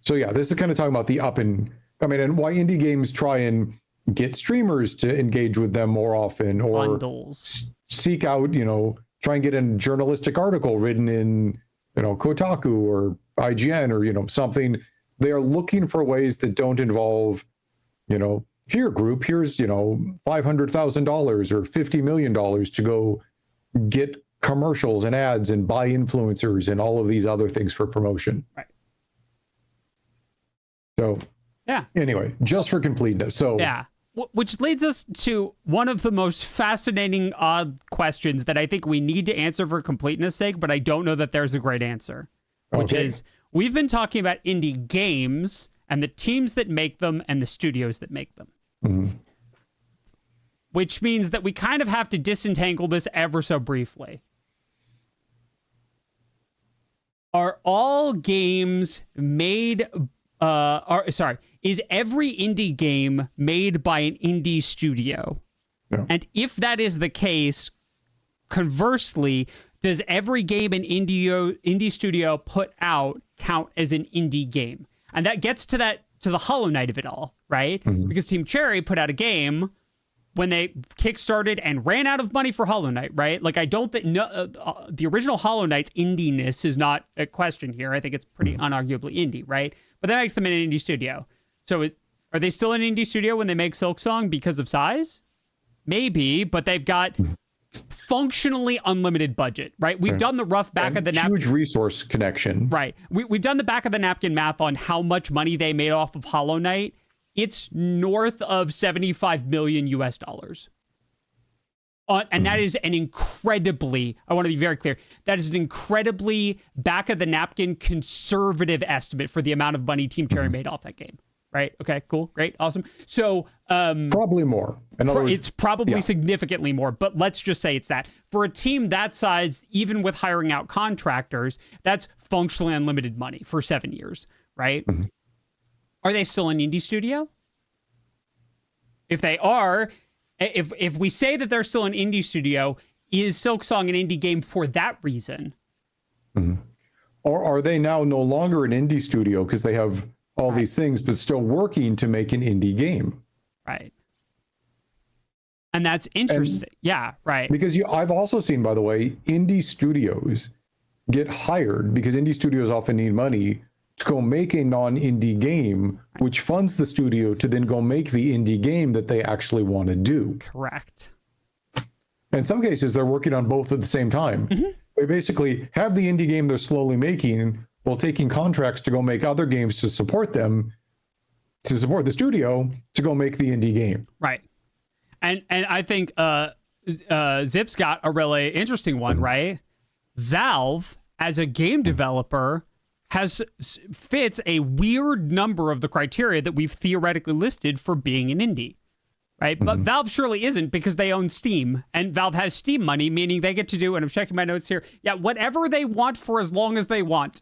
B: so yeah, this is kind of talking about the up and coming and why indie games try and get streamers to engage with them more often, or
A: bundles.
B: Seek out, try and get a journalistic article written in, Kotaku or IGN or, something. They are looking for ways that don't involve, here group, here's, $500,000 or $50 million to go get commercials and ads and buy influencers and all of these other things for promotion.
A: Right.
B: So, anyway, just for completeness. So,
A: which leads us to one of the most fascinating, odd questions that I think we need to answer for completeness sake, but I don't know that there's a great answer, which is, we've been talking about indie games and the teams that make them and the studios that make them.
B: Mm-hmm.
A: Which means that we kind of have to disentangle this ever so briefly. Are all games made... is every indie game made by an indie studio?
B: Yeah.
A: And if that is the case, conversely, does every game an indie studio put out count as an indie game? And that gets to the Hollow Knight of it all, right?
B: Mm-hmm.
A: Because Team Cherry put out a game when they kickstarted and ran out of money for Hollow Knight, right? Like, I don't think the original Hollow Knight's indie-ness is not a question here. I think it's pretty unarguably indie, right? But that makes them an indie studio. So are they still an indie studio when they make Silksong because of size? Maybe, but they've got functionally unlimited budget, right? We've done the rough back of the napkin.
B: Huge resource connection.
A: Right. We've done the back of the napkin math on how much money they made off of Hollow Knight. It's north of $75 million US. And that is an incredibly, I want to be very clear, that is an incredibly back of the napkin conservative estimate for the amount of money Team Cherry made off that game. Right? Okay, cool, great, awesome. So
B: probably more. In other words,
A: it's probably significantly more, but let's just say it's that. For a team that size, even with hiring out contractors, that's functionally unlimited money for 7 years, right? Mm-hmm. Are they still an indie studio? If they are, if we say that they're still an indie studio, is Silksong an indie game for that reason?
B: Mm-hmm. Or are they now no longer an indie studio because they have all these things, but still working to make an indie game?
A: Right. And that's interesting. Right.
B: Because I've also seen, by the way, indie studios get hired because indie studios often need money to go make a non-indie game, which funds the studio to then go make the indie game that they actually want to do.
A: Correct.
B: In some cases, they're working on both at the same time. They basically have the indie game they're slowly making while taking contracts to go make other games to support them, to support the studio to go make the indie game.
A: Right. And I think Zip's got a really interesting one, right? Valve, as a game developer, fits a weird number of the criteria that we've theoretically listed for being an indie, right? But Valve surely isn't, because they own Steam, and Valve has Steam money, meaning they get to do, and I'm checking my notes here, whatever they want for as long as they want.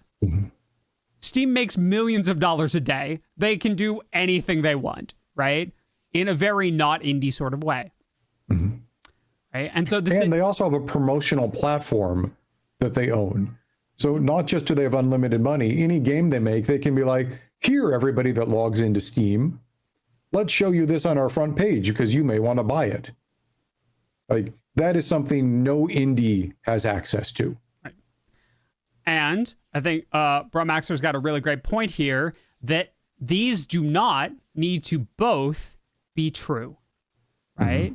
A: Steam makes millions of dollars a day. They can do anything they want, right? In a very not indie sort of way. Right? And so
B: they also have a promotional platform that they own. So not just do they have unlimited money, any game they make, they can be like, here, everybody that logs into Steam, let's show you this on our front page because you may want to buy it. Like, that is something no indie has access to.
A: Right. And I think Brummaxer's got a really great point here, that these do not need to both be true, right?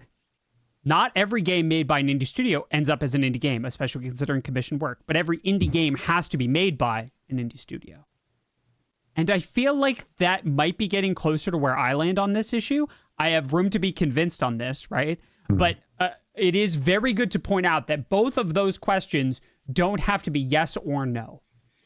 A: Not every game made by an indie studio ends up as an indie game, especially considering commissioned work. But every indie game has to be made by an indie studio. And I feel like that might be getting closer to where I land on this issue. I have room to be convinced on this, right? But it is very good to point out that both of those questions don't have to be yes or no,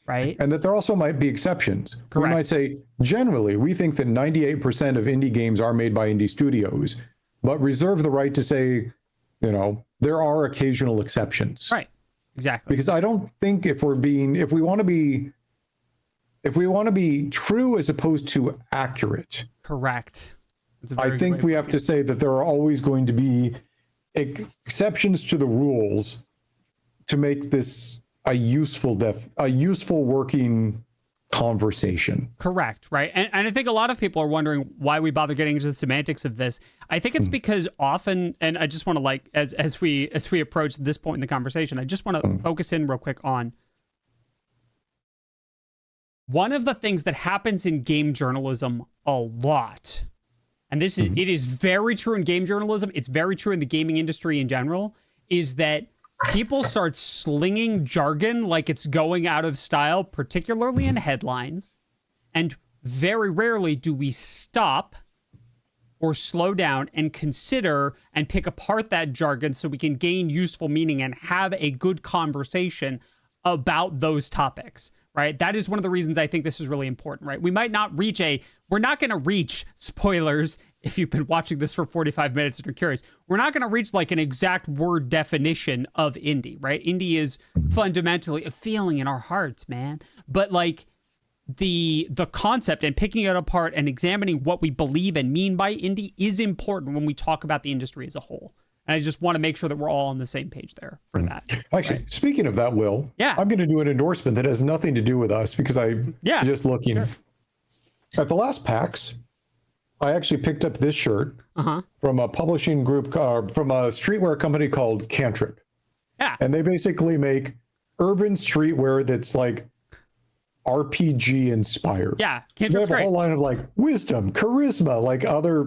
A: right?
B: And that there also might be exceptions.
A: Correct.
B: We might say, generally, we think that 98% of indie games are made by indie studios, but reserve the right to say, there are occasional exceptions.
A: Right. Exactly.
B: Because I don't think if we want to be true as opposed to accurate.
A: Correct.
B: I think we have to say that there are always going to be exceptions to the rules to make this a useful working conversation.
A: Correct, right? And I think a lot of people are wondering why we bother getting into the semantics of this. I think it's because often, and I just want to as we approach this point in the conversation, I just want to focus in real quick on one of the things that happens in game journalism a lot. And it is very true in game journalism. It's very true in the gaming industry in general, is that people start slinging jargon like it's going out of style, particularly in headlines. And very rarely do we stop or slow down and consider and pick apart that jargon so we can gain useful meaning and have a good conversation about those topics, right? That is one of the reasons I think this is really important, right? We might not reach we're not going to reach, spoilers, if you've been watching this for 45 minutes and are curious, we're not going to reach like an exact word definition of indie, right? Indie is fundamentally a feeling in our hearts, man. But like the concept and picking it apart and examining what we believe and mean by indie is important when we talk about the industry as a whole. And I just want to make sure that we're all on the same page there for that.
B: Actually,
A: right?
B: Speaking of that, Will, I'm going to do an endorsement that has nothing to do with us because just looking at the last PAX, I actually picked up this shirt from a publishing group, from a streetwear company called Cantrip.
A: Yeah.
B: And they basically make urban streetwear that's like RPG inspired.
A: Yeah.
B: Cantrip's they have a whole line of like wisdom, charisma, like other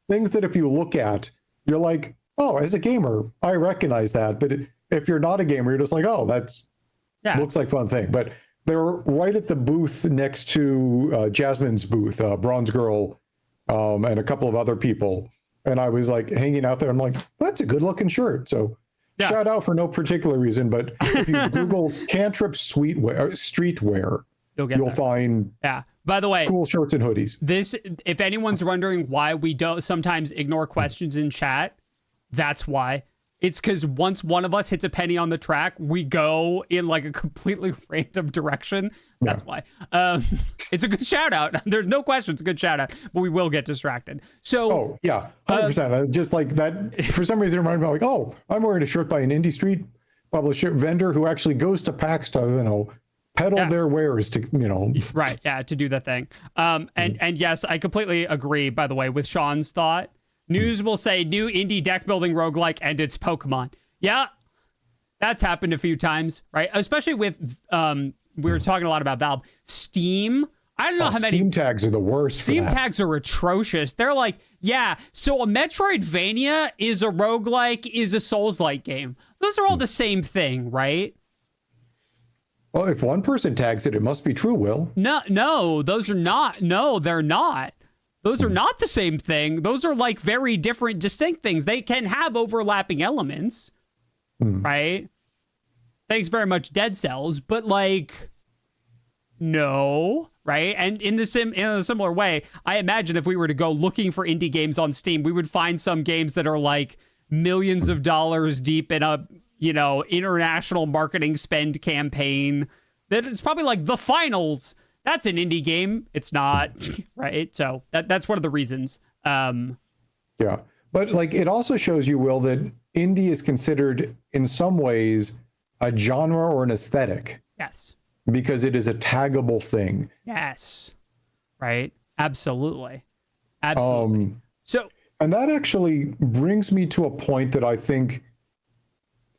B: things that if you look at, you're like, oh, as a gamer, I recognize that. But if you're not a gamer, you're just like, oh, looks like fun thing. But they're right at the booth next to Jasmine's booth, Bronze Girl, and a couple of other people. And I was like hanging out there. I'm like, that's a good looking shirt. So shout out for no particular reason. But if you Google Cantrip streetwear, you'll find
A: by the way,
B: cool shirts and hoodies.
A: This, if anyone's wondering why we don't sometimes ignore questions in chat, that's why. It's because once one of us hits a penny on the track, we go in like a completely random direction. That's why. It's a good shout out. There's no question. It's a good shout out, but we will get distracted. So,
B: 100%. Just like that, for some reason, it reminded me like, oh, I'm wearing a shirt by an indie street publisher vendor who actually goes to PAX to, peddle their wares to,
A: Right. Yeah. To do the thing. And yes, I completely agree, by the way, with Sean's thought. News will say new indie deck building roguelike and it's Pokemon. Yeah, that's happened a few times, right? Especially with, we were talking a lot about Valve. Steam, I don't know how many
B: Steam tags are the worst.
A: Steam tags are atrocious. They're like, yeah, so a Metroidvania is a roguelike, is a Souls-like game. Those are all the same thing, right?
B: Well, if one person tags it, it must be true, Will.
A: No, those are not. No, they're not. Those are not the same thing. Those are like very different, distinct things. They can have overlapping elements, right? Thanks very much, Dead Cells. But like, no, right? And in a similar way, I imagine if we were to go looking for indie games on Steam, we would find some games that are like millions of dollars deep in a, international marketing spend campaign. That it's probably like The Finals. That's an indie game. It's not, right? So that's one of the reasons.
B: Yeah. But like, it also shows you, Will, that indie is considered in some ways a genre or an aesthetic.
A: Yes.
B: Because it is a taggable thing.
A: Yes. Right. Absolutely. Absolutely.
B: And that actually brings me to a point that I think,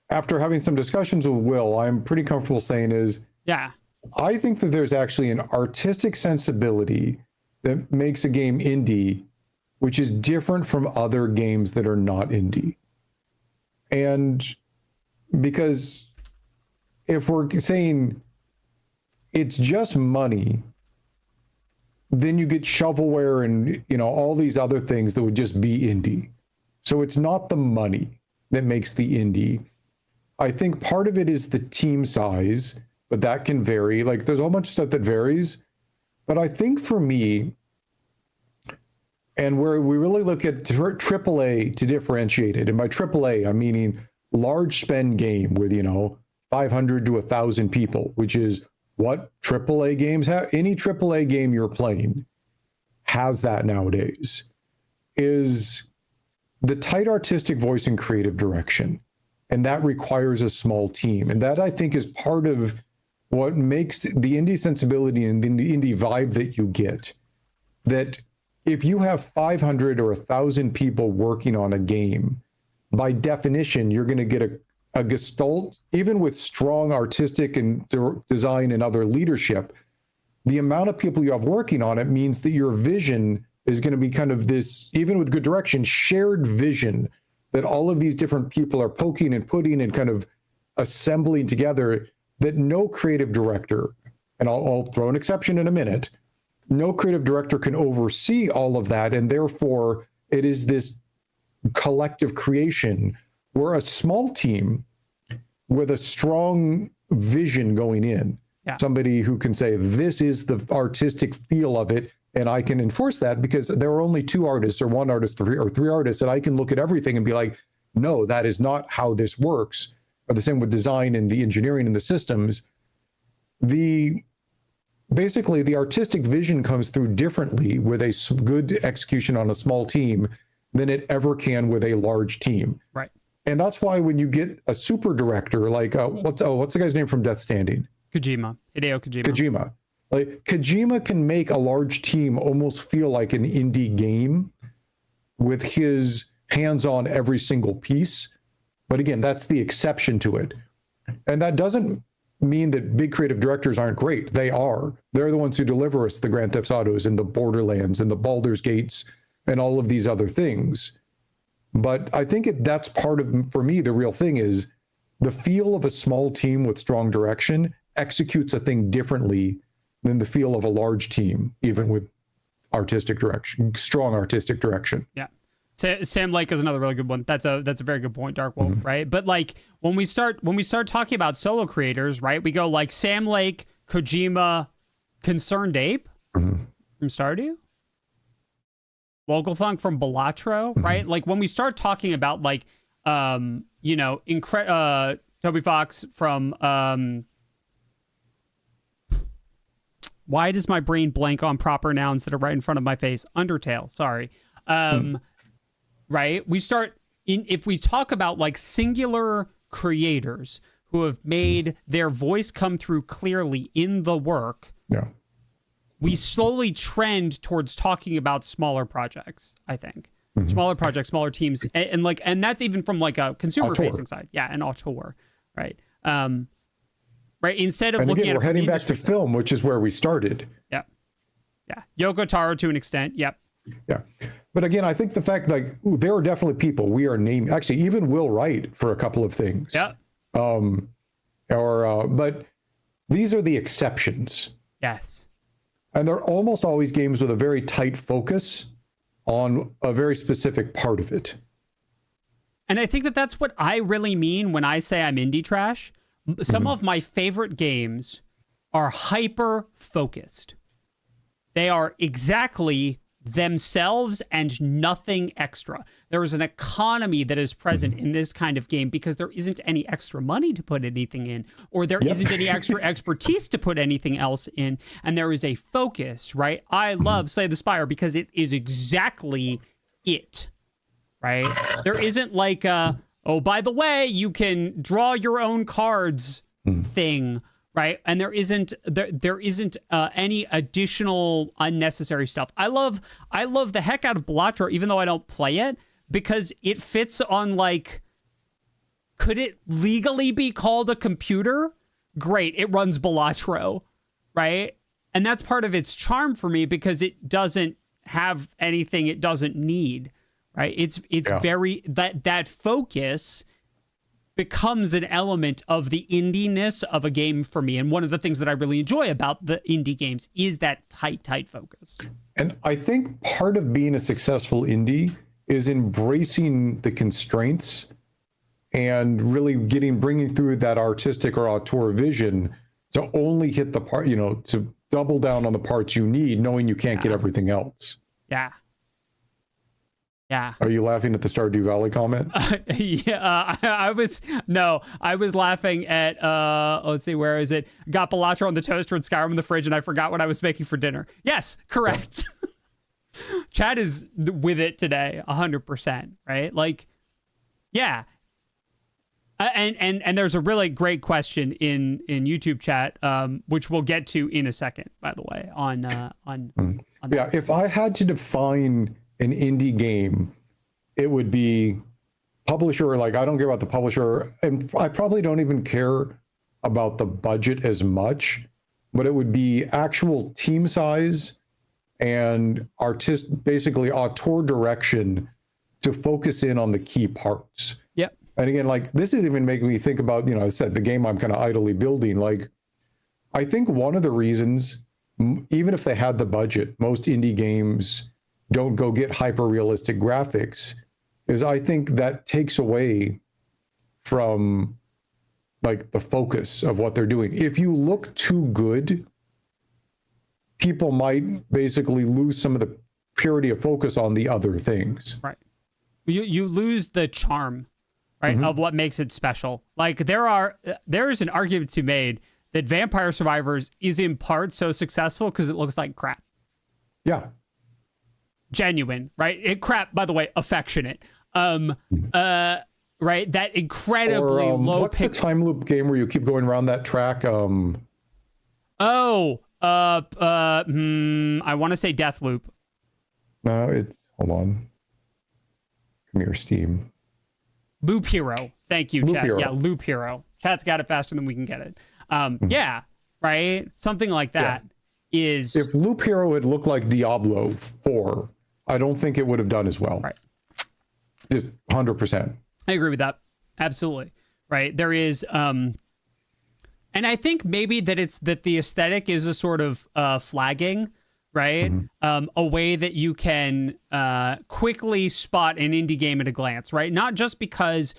B: after having some discussions with Will, I'm pretty comfortable saying is,
A: yeah,
B: I think that there's actually an artistic sensibility that makes a game indie, which is different from other games that are not indie. And because if we're saying it's just money, then you get shovelware and, all these other things that would just be indie. So it's not the money that makes the indie. I think part of it is the team size, but that can vary. Like, there's a whole bunch of stuff that varies. But I think for me, and where we really look at AAA to differentiate it, and by AAA, I'm meaning large spend game with, 500 to 1,000 people, which is what AAA games have. Any AAA game you're playing has that nowadays, is the tight artistic voice and creative direction. And that requires a small team. And that, I think, is part of what makes the indie sensibility and the indie vibe that you get. That if you have 500 or 1,000 people working on a game, by definition, you're going to get a gestalt, even with strong artistic and design and other leadership. The amount of people you have working on it means that your vision is going to be kind of this, even with good direction, shared vision that all of these different people are poking and putting and kind of assembling together, that no creative director, and I'll throw an exception in a minute, no creative director can oversee all of that. And therefore, it is this collective creation where a small team with a strong vision going in, somebody who can say, this is the artistic feel of it, and I can enforce that because there are only 2 artists or 1 artist or 3 artists, and I can look at everything and be like, no, that is not how this works. Or the same with design and the engineering and the systems. Basically, the artistic vision comes through differently with a good execution on a small team than it ever can with a large team.
A: Right.
B: And that's why when you get a super director, like what's the guy's name from Death Stranding?
A: Hideo Kojima.
B: Like, Kojima can make a large team almost feel like an indie game with his hands on every single piece. But again, that's the exception to it. And that doesn't mean that big creative directors aren't great. They are. They're the ones who deliver us the Grand Theft Autos and the Borderlands and the Baldur's Gates and all of these other things. But I think that's part of, for me, the real thing is the feel of a small team with strong direction executes a thing differently than the feel of a large team, even with artistic direction, strong artistic direction.
A: Yeah. Sam Lake is another really good one. That's a very good point, Dark Wolf, right? But like when we start talking about solo creators, right? We go like Sam Lake, Kojima, Concerned Ape from Stardew, Vogelthunk from Balatro, right? Like when we start talking about like Toby Fox from why does my brain blank on proper nouns that are right in front of my face? Undertale, sorry. Right? If we talk about like singular creators who have made their voice come through clearly in the work, we slowly trend towards talking about smaller projects, I think. Smaller projects, smaller teams, and that's even from like a consumer facing side. Yeah, and auteur, right? Right. Instead of looking at
B: we're heading back to film, which is where we started.
A: Yeah. Yeah. Yoko Taro to an extent. Yep.
B: Yeah. But again, I think the fact, like, there are definitely people we are named, actually, even Will Wright for a couple of things.
A: Yeah.
B: But these are the exceptions.
A: Yes.
B: And they're almost always games with a very tight focus on a very specific part of it.
A: And I think that that's what I really mean when I say I'm indie trash. Some of my favorite games are hyper focused. They are exactly themselves and nothing extra. There is an economy that is present in this kind of game because there isn't any extra money to put anything in, or there isn't any extra expertise to put anything else in, and there is a focus, right? I love Slay the Spire because it is exactly it, right? There isn't like oh, by the way, you can draw your own cards thing, right? And there isn't any additional unnecessary stuff. I love the heck out of Balatro, even though I don't play it, because it fits on, like, could it legally be called a computer? Great, it runs Balatro, right? And that's part of its charm for me because it doesn't have anything it doesn't need, right? It's very that focus becomes an element of the indie-ness of a game for me. And one of the things that I really enjoy about the indie games is that tight focus.
B: And I think part of being a successful indie is embracing the constraints and really bringing through that artistic or auteur vision to only hit the part, to double down on the parts you need, knowing you can't get everything else.
A: Yeah. Yeah.
B: Are you laughing at the Stardew Valley comment?
A: I was laughing at, let's see, where is it? Got Balatro on the toaster and Skyrim in the fridge, and I forgot what I was making for dinner. Yes, correct. Chad is with it today, 100%, right? Like, yeah. And there's a really great question in YouTube chat, which we'll get to in a second, by the way, on
B: yeah, if I had to define an indie game, it would be publisher. Like, I don't care about the publisher, and I probably don't even care about the budget as much, but it would be actual team size and basically auteur direction to focus in on the key parts.
A: Yep.
B: And again, like, this is even making me think about, I said the game I'm kind of idly building. Like, I think one of the reasons, even if they had the budget, most indie games don't go get hyper realistic graphics, is I think that takes away from, like, the focus of what they're doing. If you look too good, people might basically lose some of the purity of focus on the other things.
A: Right. You lose the charm, right, of what makes it special. Like, there is an argument to be made that Vampire Survivors is in part so successful because it looks like crap.
B: Yeah.
A: Genuine, right? Crap, by the way, affectionate. Right? That incredibly low.
B: What's the time loop game where you keep going around that track?
A: I want to say Death Loop.
B: No, hold on. Come here, Steam.
A: Loop Hero. Thank you, Chat.
B: Hero.
A: Yeah, Loop Hero. Chat's got it faster than we can get it. Yeah, right? Something like that is...
B: If Loop Hero had looked like Diablo 4, I don't think it would have done as well.
A: Right.
B: Just 100%.
A: I agree with that. Absolutely. Right. There is... and I think maybe that the aesthetic is a sort of flagging, right? A way that you can quickly spot an indie game at a glance, right? Not just because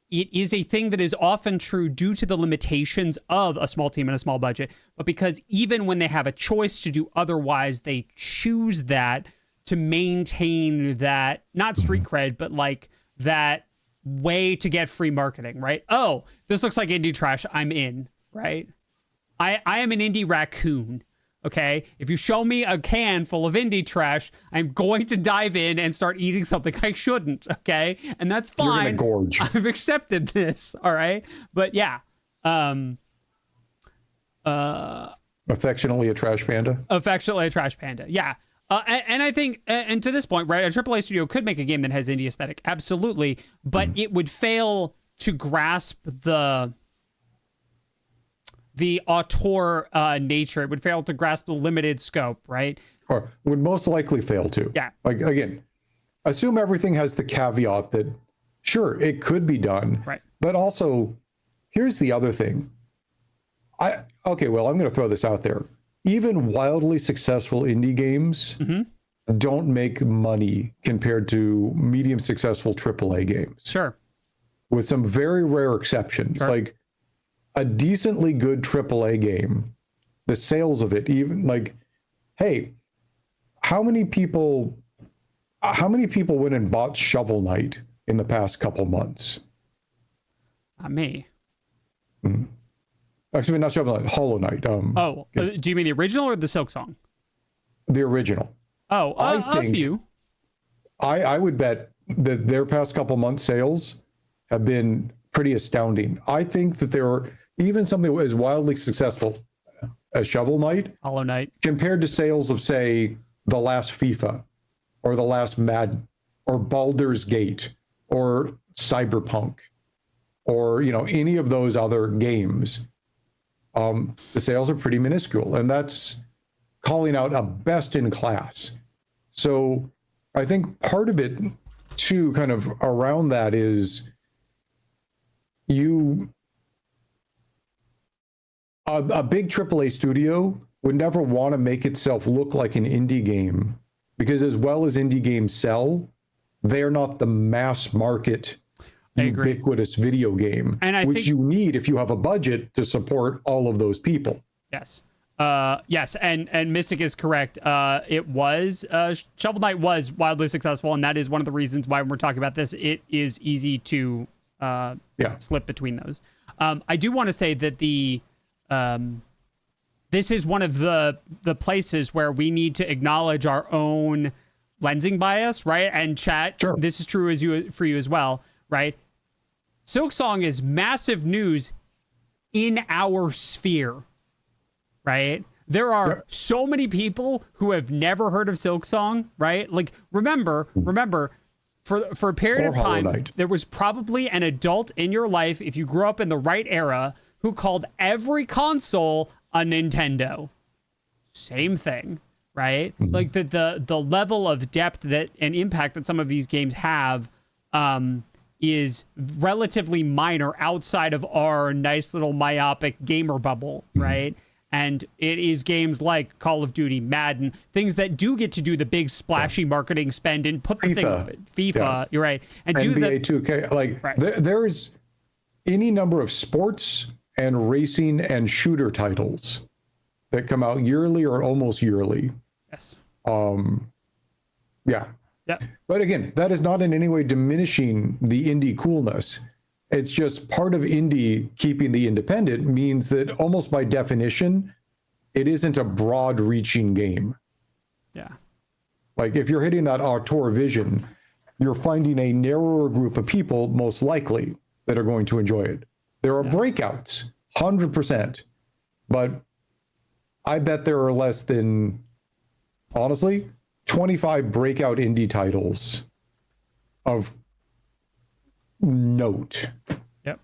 A: it is a thing that is often true due to the limitations of a small team and a small budget, but because even when they have a choice to do otherwise, they choose that to maintain that, not street cred, but like that way to get free marketing, right? Oh, this looks like indie trash, I'm in, right? I am an indie raccoon, okay? If you show me a can full of indie trash, I'm going to dive in and start eating something I shouldn't, okay? And that's fine.
B: You're gonna gorge.
A: I've accepted this, all right? But yeah.
B: Affectionately a trash panda?
A: Affectionately a trash panda, yeah. And I think, and to this point, right, a AAA studio could make a game that has indie aesthetic, absolutely, but it would fail to grasp the the auteur nature. It would fail to grasp the limited scope, right?
B: Or would most likely fail to.
A: Yeah.
B: Like, again, assume everything has the caveat that, sure, it could be done.
A: Right.
B: But also, here's the other thing. Okay, well, I'm going to throw this out there. Even wildly successful indie games don't make money compared to medium successful AAA games.
A: Sure.
B: With some very rare exceptions.
A: Sure.
B: Like a decently good AAA game, the sales of it, even like, hey, how many people went and bought Shovel Knight in the past couple months?
A: Not me.
B: Mm-hmm. Actually, not Shovel Knight, Hollow Knight.
A: Do you mean the original or the Silksong?
B: The original.
A: Oh, a few.
B: I would bet that their past couple months' sales have been pretty astounding. I think that there are even something as wildly successful as Shovel Knight,
A: Hollow Knight,
B: compared to sales of, say, the last FIFA, or the last Madden, or Baldur's Gate, or Cyberpunk, or any of those other games. The sales are pretty minuscule, and that's calling out a best in class. So I think part of it too, kind of around that, is a big AAA studio would never want to make itself look like an indie game, because as well as indie games sell, they're not the mass market ubiquitous video game, which you need if you have a budget to support all of those people.
A: Yes. Yes, and Mystic is correct. It was Shovel Knight was wildly successful, and that is one of the reasons why when we're talking about this, it is easy to slip between those. I do want to say that this is one of the places where we need to acknowledge our own lensing bias, right? And chat, sure. This is true for you as well, right? Silksong is massive news in our sphere, right? There are so many people who have never heard of Silksong, right? Like, remember, for a period of time, there was probably an adult in your life, if you grew up in the right era, who called every console a Nintendo. Same thing, right? Mm-hmm. Like the level of depth and impact that some of these games have is relatively minor outside of our nice little myopic gamer bubble, right? And it is games like Call of Duty, Madden, things that do get to do the big splashy marketing spend and put the FIFA, you're right. And
B: NBA 2K, like there's any number of sports and racing and shooter titles that come out yearly or almost yearly.
A: Yes.
B: Yeah. But again, that is not in any way diminishing the indie coolness. It's just part of indie keeping the independent means that almost by definition, it isn't a broad reaching game.
A: Yeah.
B: Like if you're hitting that auteur vision, you're finding a narrower group of people most likely that are going to enjoy it. There are breakouts, 100%, but I bet there are less than, honestly, 25 breakout indie titles of note.
A: Yep.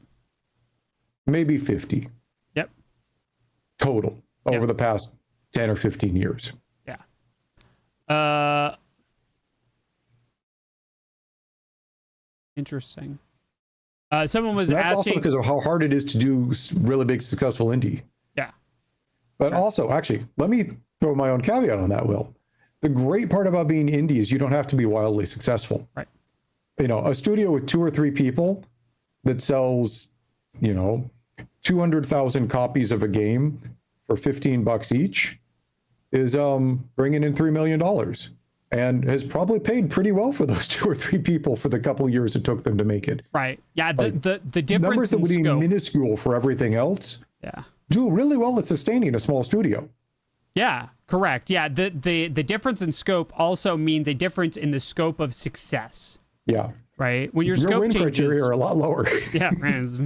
B: Maybe 50.
A: Yep.
B: Total over the past 10 or 15 years.
A: Yeah. Interesting. Someone was asking.
B: Also because of how hard it is to do really big, successful indie.
A: Yeah.
B: But also, actually, let me throw my own caveat on that, Will. The great part about being indie is you don't have to be wildly successful.
A: Right.
B: A studio with 2 or 3 people that sells, 200,000 copies of a game for $15 each is bringing in $3 million and has probably paid pretty well for those 2 or 3 people for the couple of years it took them to make it.
A: Right. Yeah. The difference
B: numbers that would be minuscule for everything else.
A: Yeah.
B: Do really well at sustaining a small studio.
A: Yeah, correct. Yeah, the difference in scope also means a difference in the scope of success.
B: Yeah.
A: Right. When your
B: scope
A: win
B: changes, criteria are a lot lower.
A: Yeah, it's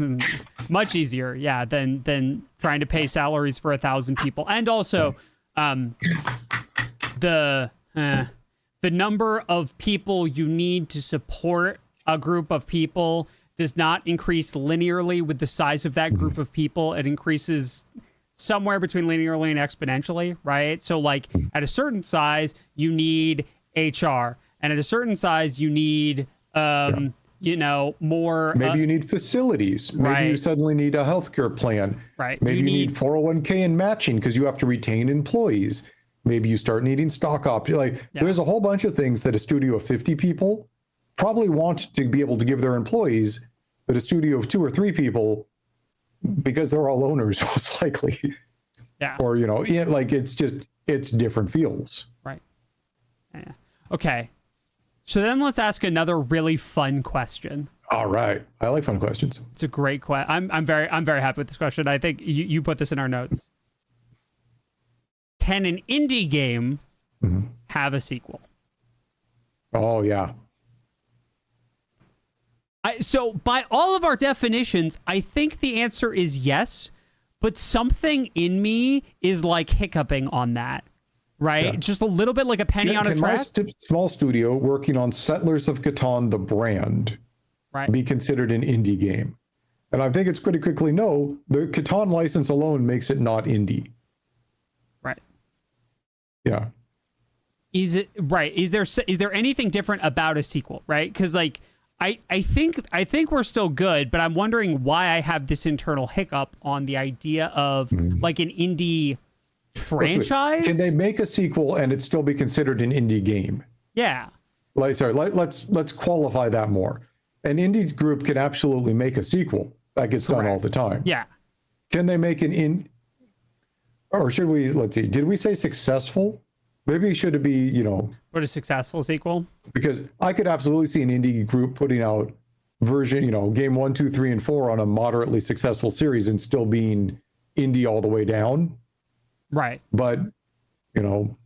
A: much easier. Yeah, than trying to pay salaries for 1,000 people, and also the number of people you need to support a group of people does not increase linearly with the size of that group of people. It increases somewhere between linearly and exponentially, right? So like at a certain size, you need HR, and at a certain size, you need you know, more.
B: Maybe you need facilities. Maybe you suddenly need a healthcare plan.
A: Right.
B: Maybe you need 401k and matching because you have to retain employees. Maybe you start needing stock options. Like there's a whole bunch of things that a studio of 50 people probably want to be able to give their employees, but a studio of 2 or 3 people, because they're all owners, most likely.
A: Yeah.
B: Or, you know, like it's different fields.
A: Right. Yeah. Okay. So then let's ask another really fun question.
B: All right. I like fun questions.
A: It's a great question. I'm very happy with this question. I think you put this in our notes. Can an indie game have a sequel?
B: Oh, yeah.
A: So by all of our definitions, I think the answer is yes, but something in me is like hiccuping on that. Right? Yeah. Just a little bit like a penny on a track.
B: Can my small studio working on Settlers of Catan, the brand, be considered an indie game? And I think it's pretty quickly no. The Catan license alone makes it not indie. Right. Yeah.
A: Is it right? Is there anything different about a sequel? Right? Because like I think we're still good, but I'm wondering why I have this internal hiccup on the idea of like an indie franchise.
B: Can they make a sequel and it still be considered an indie game?
A: Yeah.
B: Let's qualify that more. An indie group can absolutely make a sequel. That gets done all the time.
A: Yeah.
B: Can they make or should we, let's see, did we say successful? Maybe should it be, you know,
A: what a successful sequel?
B: Because I could absolutely see an indie group putting out version, you know, game 1, 2, 3, and 4 on a moderately successful series and still being indie all the way down.
A: Right.
B: But, you know,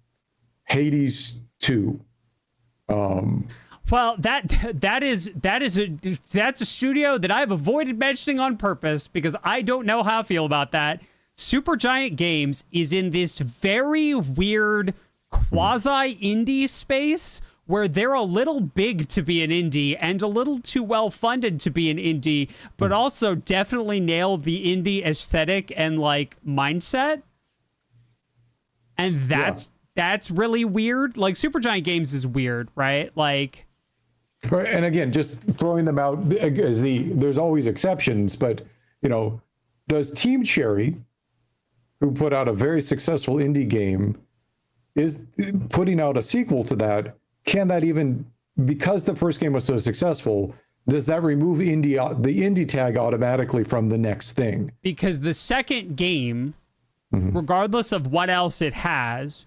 B: Hades 2.
A: Well, that's a studio that I've avoided mentioning on purpose because I don't know how I feel about that. Supergiant Games is in this very weird quasi-indie space where they're a little big to be an indie and a little too well-funded to be an indie, but also definitely nail the indie aesthetic and like mindset. And that's really weird. Like Supergiant Games is weird, right? Like,
B: and again, just throwing them out as there's always exceptions, but you know, does Team Cherry, who put out a very successful indie game, is putting out a sequel to that? Can that even, because the first game was so successful, does that remove the indie tag automatically from the next thing?
A: Because the second game, regardless of what else it has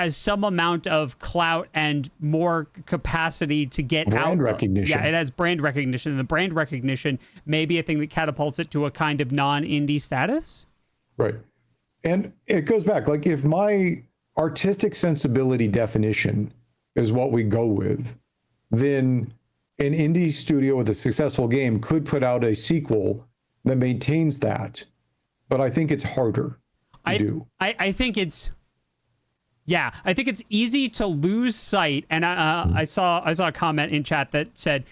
A: some amount of clout and more capacity to get
B: brand recognition.
A: Yeah, it has brand recognition, and the brand recognition may be a thing that catapults it to a kind of non-indie status.
B: Right. And it goes back, like if my artistic sensibility definition is what we go with, then an indie studio with a successful game could put out a sequel that maintains that. But I think it's harder to do.
A: I think it's easy to lose sight. And I saw a comment in chat that said,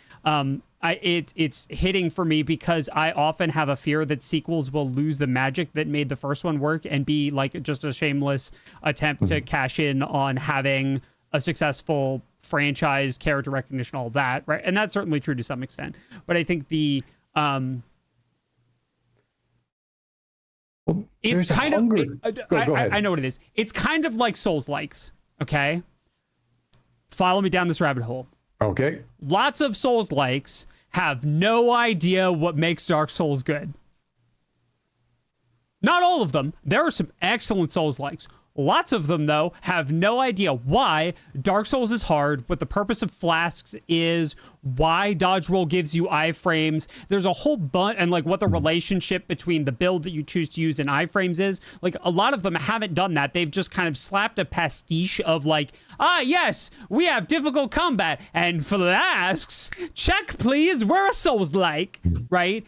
A: it's hitting for me because I often have a fear that sequels will lose the magic that made the first one work and be like just a shameless attempt to cash in on having a successful franchise, character recognition, all that, right? And that's certainly true to some extent. But I think the it's kind of I know what it is. It's kind of like Souls-likes, okay? Follow me down this rabbit hole.
B: Okay.
A: Lots of Souls-likes have no idea what makes Dark Souls good. Not all of them. There are some excellent Souls-likes. Lots of them, though, have no idea why Dark Souls is hard, what the purpose of flasks is, why dodge roll gives you iframes. There's a whole bunch, and like what the relationship between the build that you choose to use and iframes is. Like a lot of them haven't done that. They've just kind of slapped a pastiche of like, yes, we have difficult combat, and flasks, check please, we're a Souls-like, right?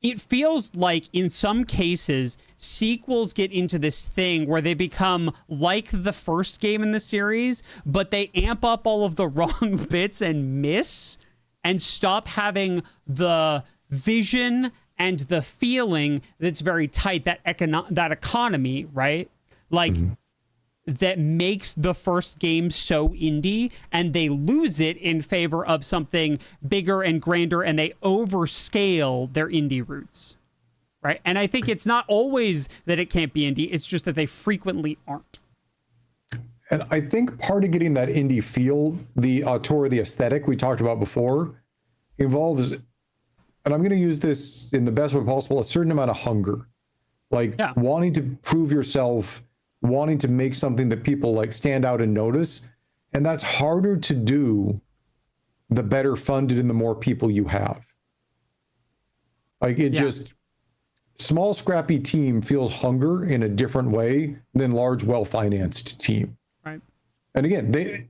A: It feels like in some cases, sequels get into this thing where they become like the first game in the series, but they amp up all of the wrong bits and miss and stop having the vision and the feeling that's very tight, that economy, right? Like that makes the first game so indie, and they lose it in favor of something bigger and grander, and they overscale their indie roots, right? And I think it's not always that it can't be indie, it's just that they frequently aren't.
B: And I think part of getting that indie feel, the auteur, the aesthetic we talked about before, involves, and I'm going to use this in the best way possible, a certain amount of hunger. Like wanting to prove yourself, wanting to make something that people like stand out and notice. And that's harder to do the better funded and the more people you have. Like it just, small scrappy team feels hunger in a different way than large well-financed team.
A: Right.
B: And again,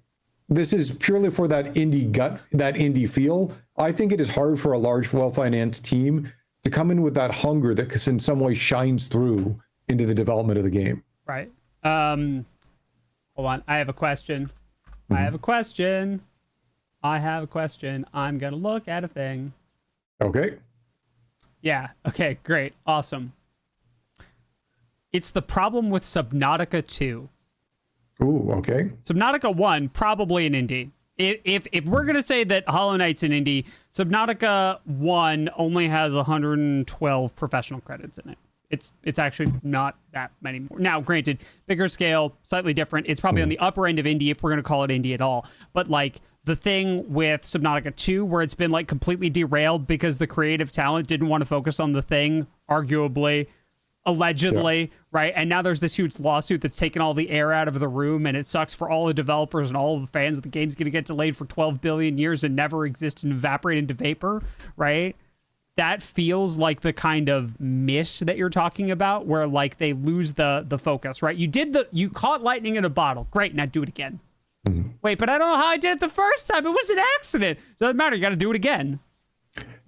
B: this is purely for that indie gut, that indie feel. I think it is hard for a large well-financed team to come in with that hunger that in some way shines through into the development of the game.
A: Right. Hold on. I have a question. I have a question. I'm going to look at a thing.
B: Okay.
A: Yeah. Okay, great. Awesome. It's the problem with Subnautica 2.
B: Ooh, okay.
A: Subnautica 1, probably an indie. If we're going to say that Hollow Knight's an indie, Subnautica 1 only has 112 professional credits in it. It's actually not that many more. Now, granted, bigger scale, slightly different. It's probably on the upper end of indie if we're going to call it indie at all. But like the thing with Subnautica 2, where it's been like completely derailed because the creative talent didn't want to focus on the thing, arguably, allegedly, right? And now there's this huge lawsuit that's taken all the air out of the room, and it sucks for all the developers and all the fans. The game's going to get delayed for 12 billion years and never exist and evaporate into vapor, right? That feels like the kind of miss that you're talking about, where like they lose the focus, right? You caught lightning in a bottle. Great, now do it again. Wait, but I don't know how I did it the first time. It was an accident. Doesn't matter. You got to do it again.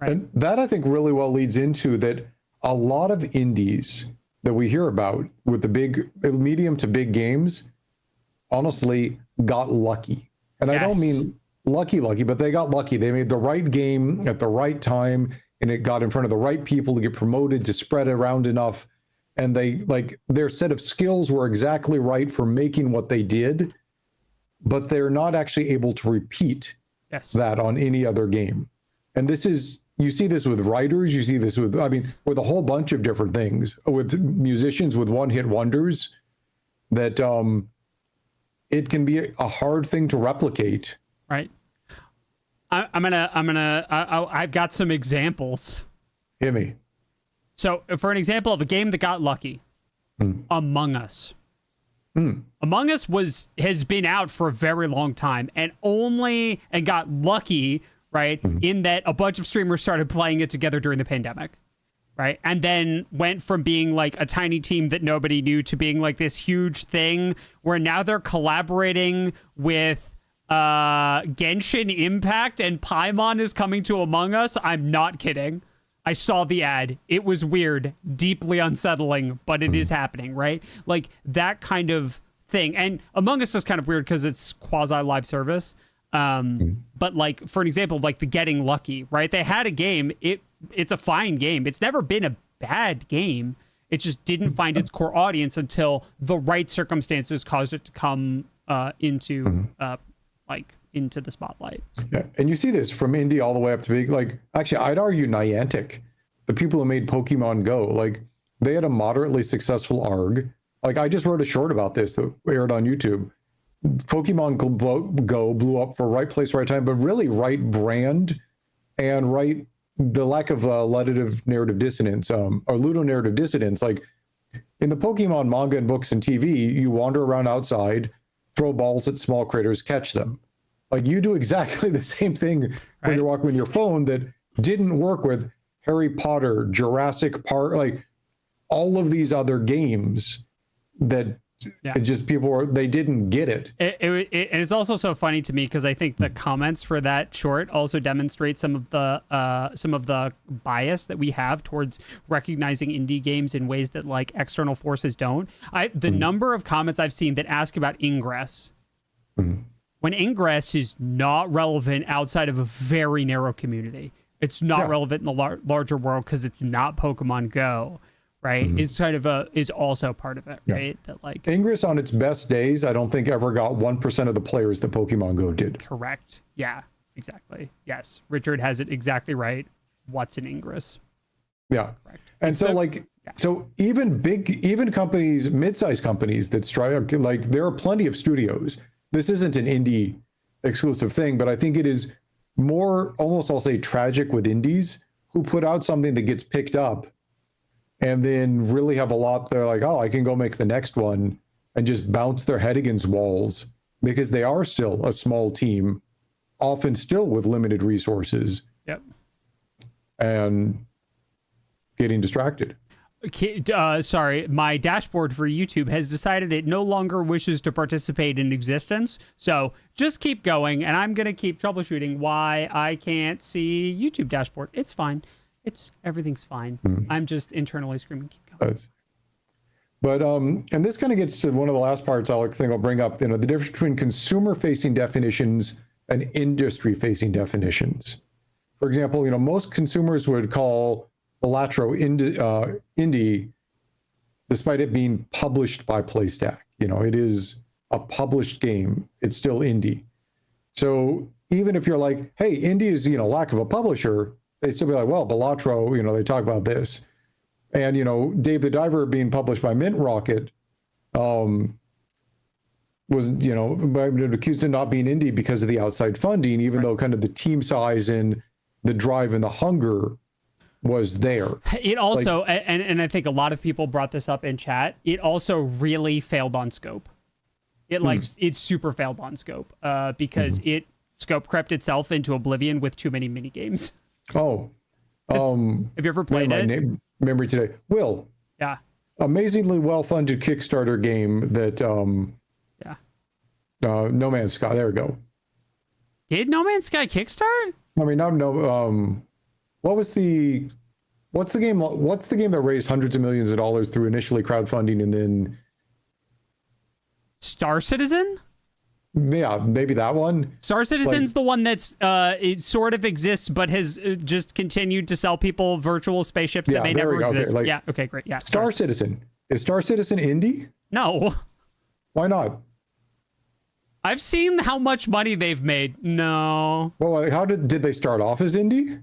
A: Right?
B: And that I think really well leads into that a lot of indies that we hear about with the big, medium to big games, honestly got lucky. And I don't mean lucky, but they got lucky. They made the right game at the right time, and it got in front of the right people to get promoted, to spread around enough. And they like their set of skills were exactly right for making what they did, but they're not actually able to repeat that on any other game. And this is, you see this with writers, you see this with, I mean, with a whole bunch of different things, with musicians, with one-hit wonders, that it can be a hard thing to replicate.
A: Right. I've got some examples.
B: Hit me.
A: So for an example of a game that got lucky, Among Us. Among Us has been out for a very long time and got lucky, right? In that a bunch of streamers started playing it together during the pandemic, right? And then went from being like a tiny team that nobody knew to being like this huge thing where now they're collaborating with Genshin Impact, and Paimon is coming to Among Us. I'm not kidding. I saw the ad. It was weird, deeply unsettling, but it is happening, right? Like that kind of thing. And Among Us is kind of weird because it's quasi live service. But like, for an example, like the Getting Lucky, right? They had a game. It's a fine game. It's never been a bad game. It just didn't find its core audience until the right circumstances caused it to come into the spotlight.
B: Yeah, and you see this from indie all the way up to big. Like, actually, I'd argue Niantic, the people who made Pokemon Go, like they had a moderately successful ARG. Like, I just wrote a short about this that aired on YouTube. Pokemon Go blew up for right place, right time, but really right brand and right the lack of ludonarrative dissonance, or ludonarrative dissonance. Like in the Pokemon manga and books and TV, you wander around outside, throw balls at small critters, catch them. Like you do exactly the same thing when you're walking with your phone that didn't work with Harry Potter, Jurassic Park, like all of these other games that it just they didn't get it.
A: And it's also so funny to me because I think the comments for that short also demonstrate some of the bias that we have towards recognizing indie games in ways that like external forces don't. The number of comments I've seen that ask about Ingress, when Ingress is not relevant outside of a very narrow community. It's not relevant in the larger world because it's not Pokemon Go, right? It's kind of is also part of it, right? That like
B: Ingress on its best days, I don't think ever got 1% of the players that Pokemon Go did.
A: Correct. Yeah, exactly. Yes, Richard has it exactly right. What's an Ingress?
B: Yeah.
A: Correct.
B: And so so even companies, mid-sized companies that strive, like there are plenty of studios. This isn't an indie exclusive thing, but I think it is more almost, I'll say, tragic with indies who put out something that gets picked up and then really have a lot. They're like, oh, I can go make the next one, and just bounce their head against walls because they are still a small team, often still with limited resources.
A: Yep.
B: And getting distracted.
A: Sorry, my dashboard for YouTube has decided it no longer wishes to participate in existence. So just keep going, and I'm going to keep troubleshooting why I can't see YouTube dashboard. It's fine. Everything's fine. I'm just internally screaming, keep going.
B: But and this kind of gets to one of the last parts I'll bring up, the difference between consumer-facing definitions and industry-facing definitions. For example, most consumers would call Balatro indie, despite it being published by PlayStack. It is a published game. It's still indie. So even if you're like, hey, indie is, lack of a publisher, they still be like, well, Balatro, they talk about this. And, Dave the Diver being published by Mint Rocket was, accused of not being indie because of the outside funding, even though kind of the team size and the drive and the hunger was there.
A: It also, and I think a lot of people brought this up in chat, it also really failed on scope. It super failed on scope because it scope crept itself into oblivion with too many mini games.
B: Oh,
A: have you ever played it?
B: Memory today. Will.
A: Yeah.
B: Amazingly well-funded Kickstarter game that No Man's Sky. There we go.
A: Did No Man's Sky kickstart?
B: I mean, what's the game that raised hundreds of millions of dollars through initially crowdfunding and then
A: Star Citizen?
B: Yeah, maybe that one.
A: Star Citizen's the one that's it sort of exists but has just continued to sell people virtual spaceships that may never exist. Okay, okay, great. Yeah.
B: Star Citizen. Is Star Citizen indie?
A: No.
B: Why not?
A: I've seen how much money they've made. No.
B: Well, how did they start off as indie?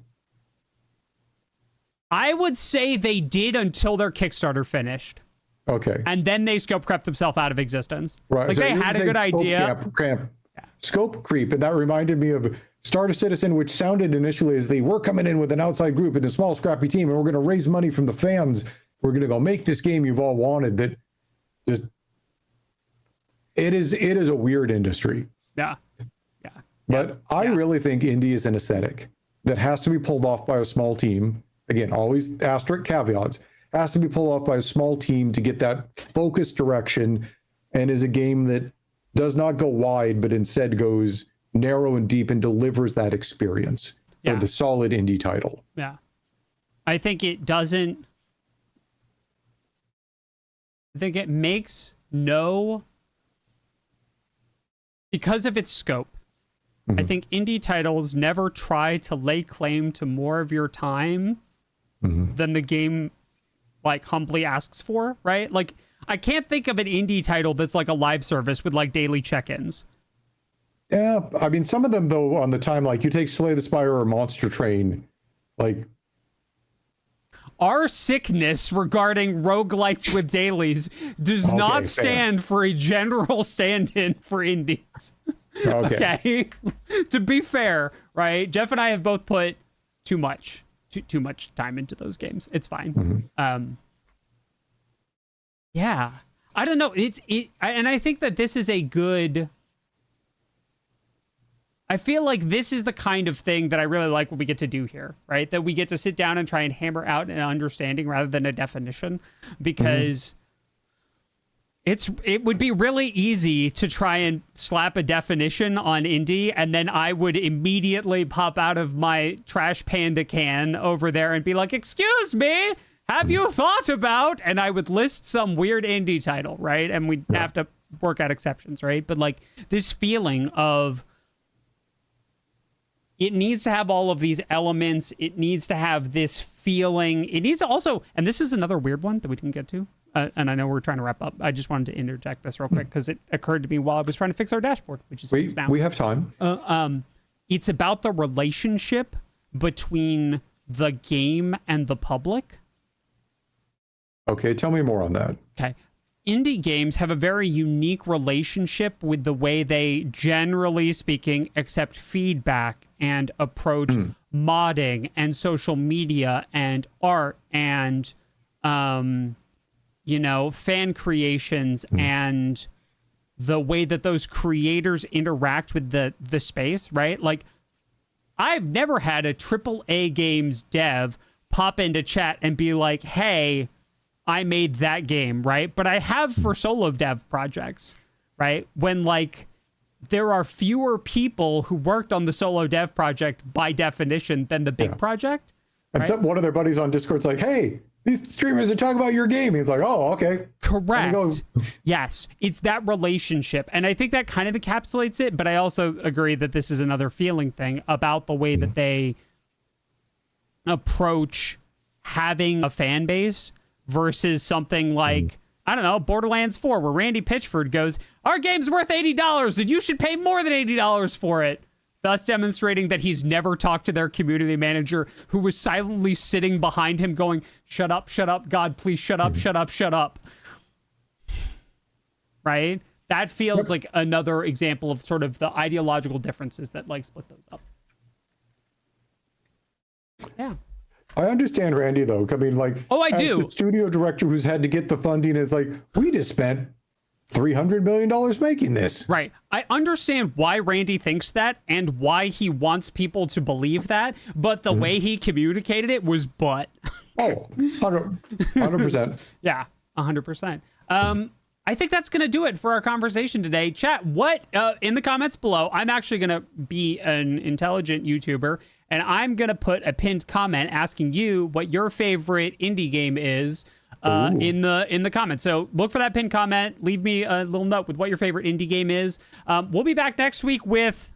A: I would say they did until their Kickstarter finished.
B: Okay.
A: And then they scope crept themselves out of existence.
B: Right.
A: Like,
B: so
A: they had a good idea.
B: Scope creep. And that reminded me of Star Citizen, which sounded initially as we're coming in with an outside group and a small scrappy team, and we're going to raise money from the fans. We're going to go make this game you've all wanted. That just, it is a weird industry.
A: Yeah.
B: But I really think indie is an aesthetic that has to be pulled off by a small team. Again, always asterisk caveats. Has to be pulled off by a small team to get that focused direction, and is a game that does not go wide, but instead goes narrow and deep and delivers that experience for the solid indie title.
A: Yeah. I think it doesn't. I think it makes because of its scope. I think indie titles never try to lay claim to more of your time than the game humbly asks for, right? Like, I can't think of an indie title that's like a live service with daily check-ins.
B: Yeah, I mean, some of them though on the time, you take Slay the Spire or Monster Train,
A: our sickness regarding roguelites with dailies does not stand for a general stand-in for indies. Okay. To be fair, right? Jeff and I have both put too much time into those games. It's fine. Yeah. I don't know. And I think that this is a good. I feel like this is the kind of thing that I really like what we get to do here, right? That we get to sit down and try and hammer out an understanding rather than a definition, because it would be really easy to try and slap a definition on indie, and then I would immediately pop out of my trash panda can over there and be like, excuse me, have you thought about? And I would list some weird indie title, right? And we'd have to work out exceptions, right? But this feeling of it needs to have all of these elements. It needs to have this feeling. It needs to also, and this is another weird one that we didn't get to. And I know we're trying to wrap up. I just wanted to interject this real quick because it occurred to me while I was trying to fix our dashboard, which is fixed now.
B: We have time.
A: It's about the relationship between the game and the public.
B: Okay, tell me more on that.
A: Okay. Indie games have a very unique relationship with the way they, generally speaking, accept feedback and approach modding and social media and art and, fan creations and the way that those creators interact with the space, right? Like, I've never had a AAA games dev pop into chat and be like, hey, I made that game, right? But I have for solo dev projects, right? When, like, there are fewer people who worked on the solo dev project by definition than the big project.
B: Right? Except one of their buddies on Discord's like, hey, these streamers are talking about your game. He's like, oh, okay.
A: Correct. Yes, it's that relationship. And I think that kind of encapsulates it, but I also agree that this is another feeling thing about the way that they approach having a fan base versus something like, I don't know, Borderlands 4, where Randy Pitchford goes, our game's worth $80 and you should pay more than $80 for it. Thus demonstrating that he's never talked to their community manager, who was silently sitting behind him going, shut up, God, please shut up, shut up, shut up. Right? That feels like another example of sort of the ideological differences that, like, split those up. Yeah.
B: I understand Randy, though. I mean, like,
A: I do.
B: The studio director who's had to get the funding is like, we just spent $300 million making this.
A: Right. I understand why Randy thinks that and why he wants people to believe that, but the way he communicated it was butt.
B: Oh, 100%.
A: Yeah, 100%. I think that's going to do it for our conversation today. Chat, what, in the comments below, I'm actually going to be an intelligent YouTuber, and I'm going to put a pinned comment asking you what your favorite indie game is in the comments. So look for that pinned comment. Leave me a little note with what your favorite indie game is. We'll be back next week with...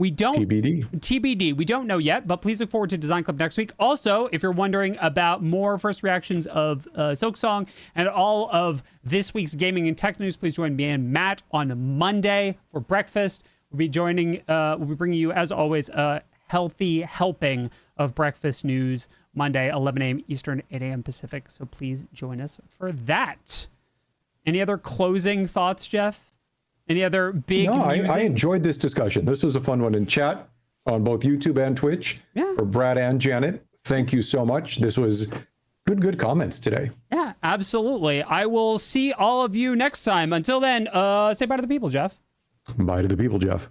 A: TBD. We don't know yet, but please look forward to Design Club next week. Also, if you're wondering about more first reactions of Silksong and all of this week's gaming and tech news, please join me and Matt on Monday for breakfast. We'll be bringing you, as always, a healthy helping of breakfast news Monday, 11 a.m. Eastern, 8 a.m. Pacific. So please join us for that. Any other closing thoughts, Geoff? Any other big musings?
B: I enjoyed this discussion. This was a fun one in chat on both YouTube and Twitch.
A: Yeah.
B: For Brad and Janet, thank you so much. This was good comments today.
A: Yeah, absolutely. I will see all of you next time. Until then, say bye to the people, Geoff.
B: Bye to the people, Geoff.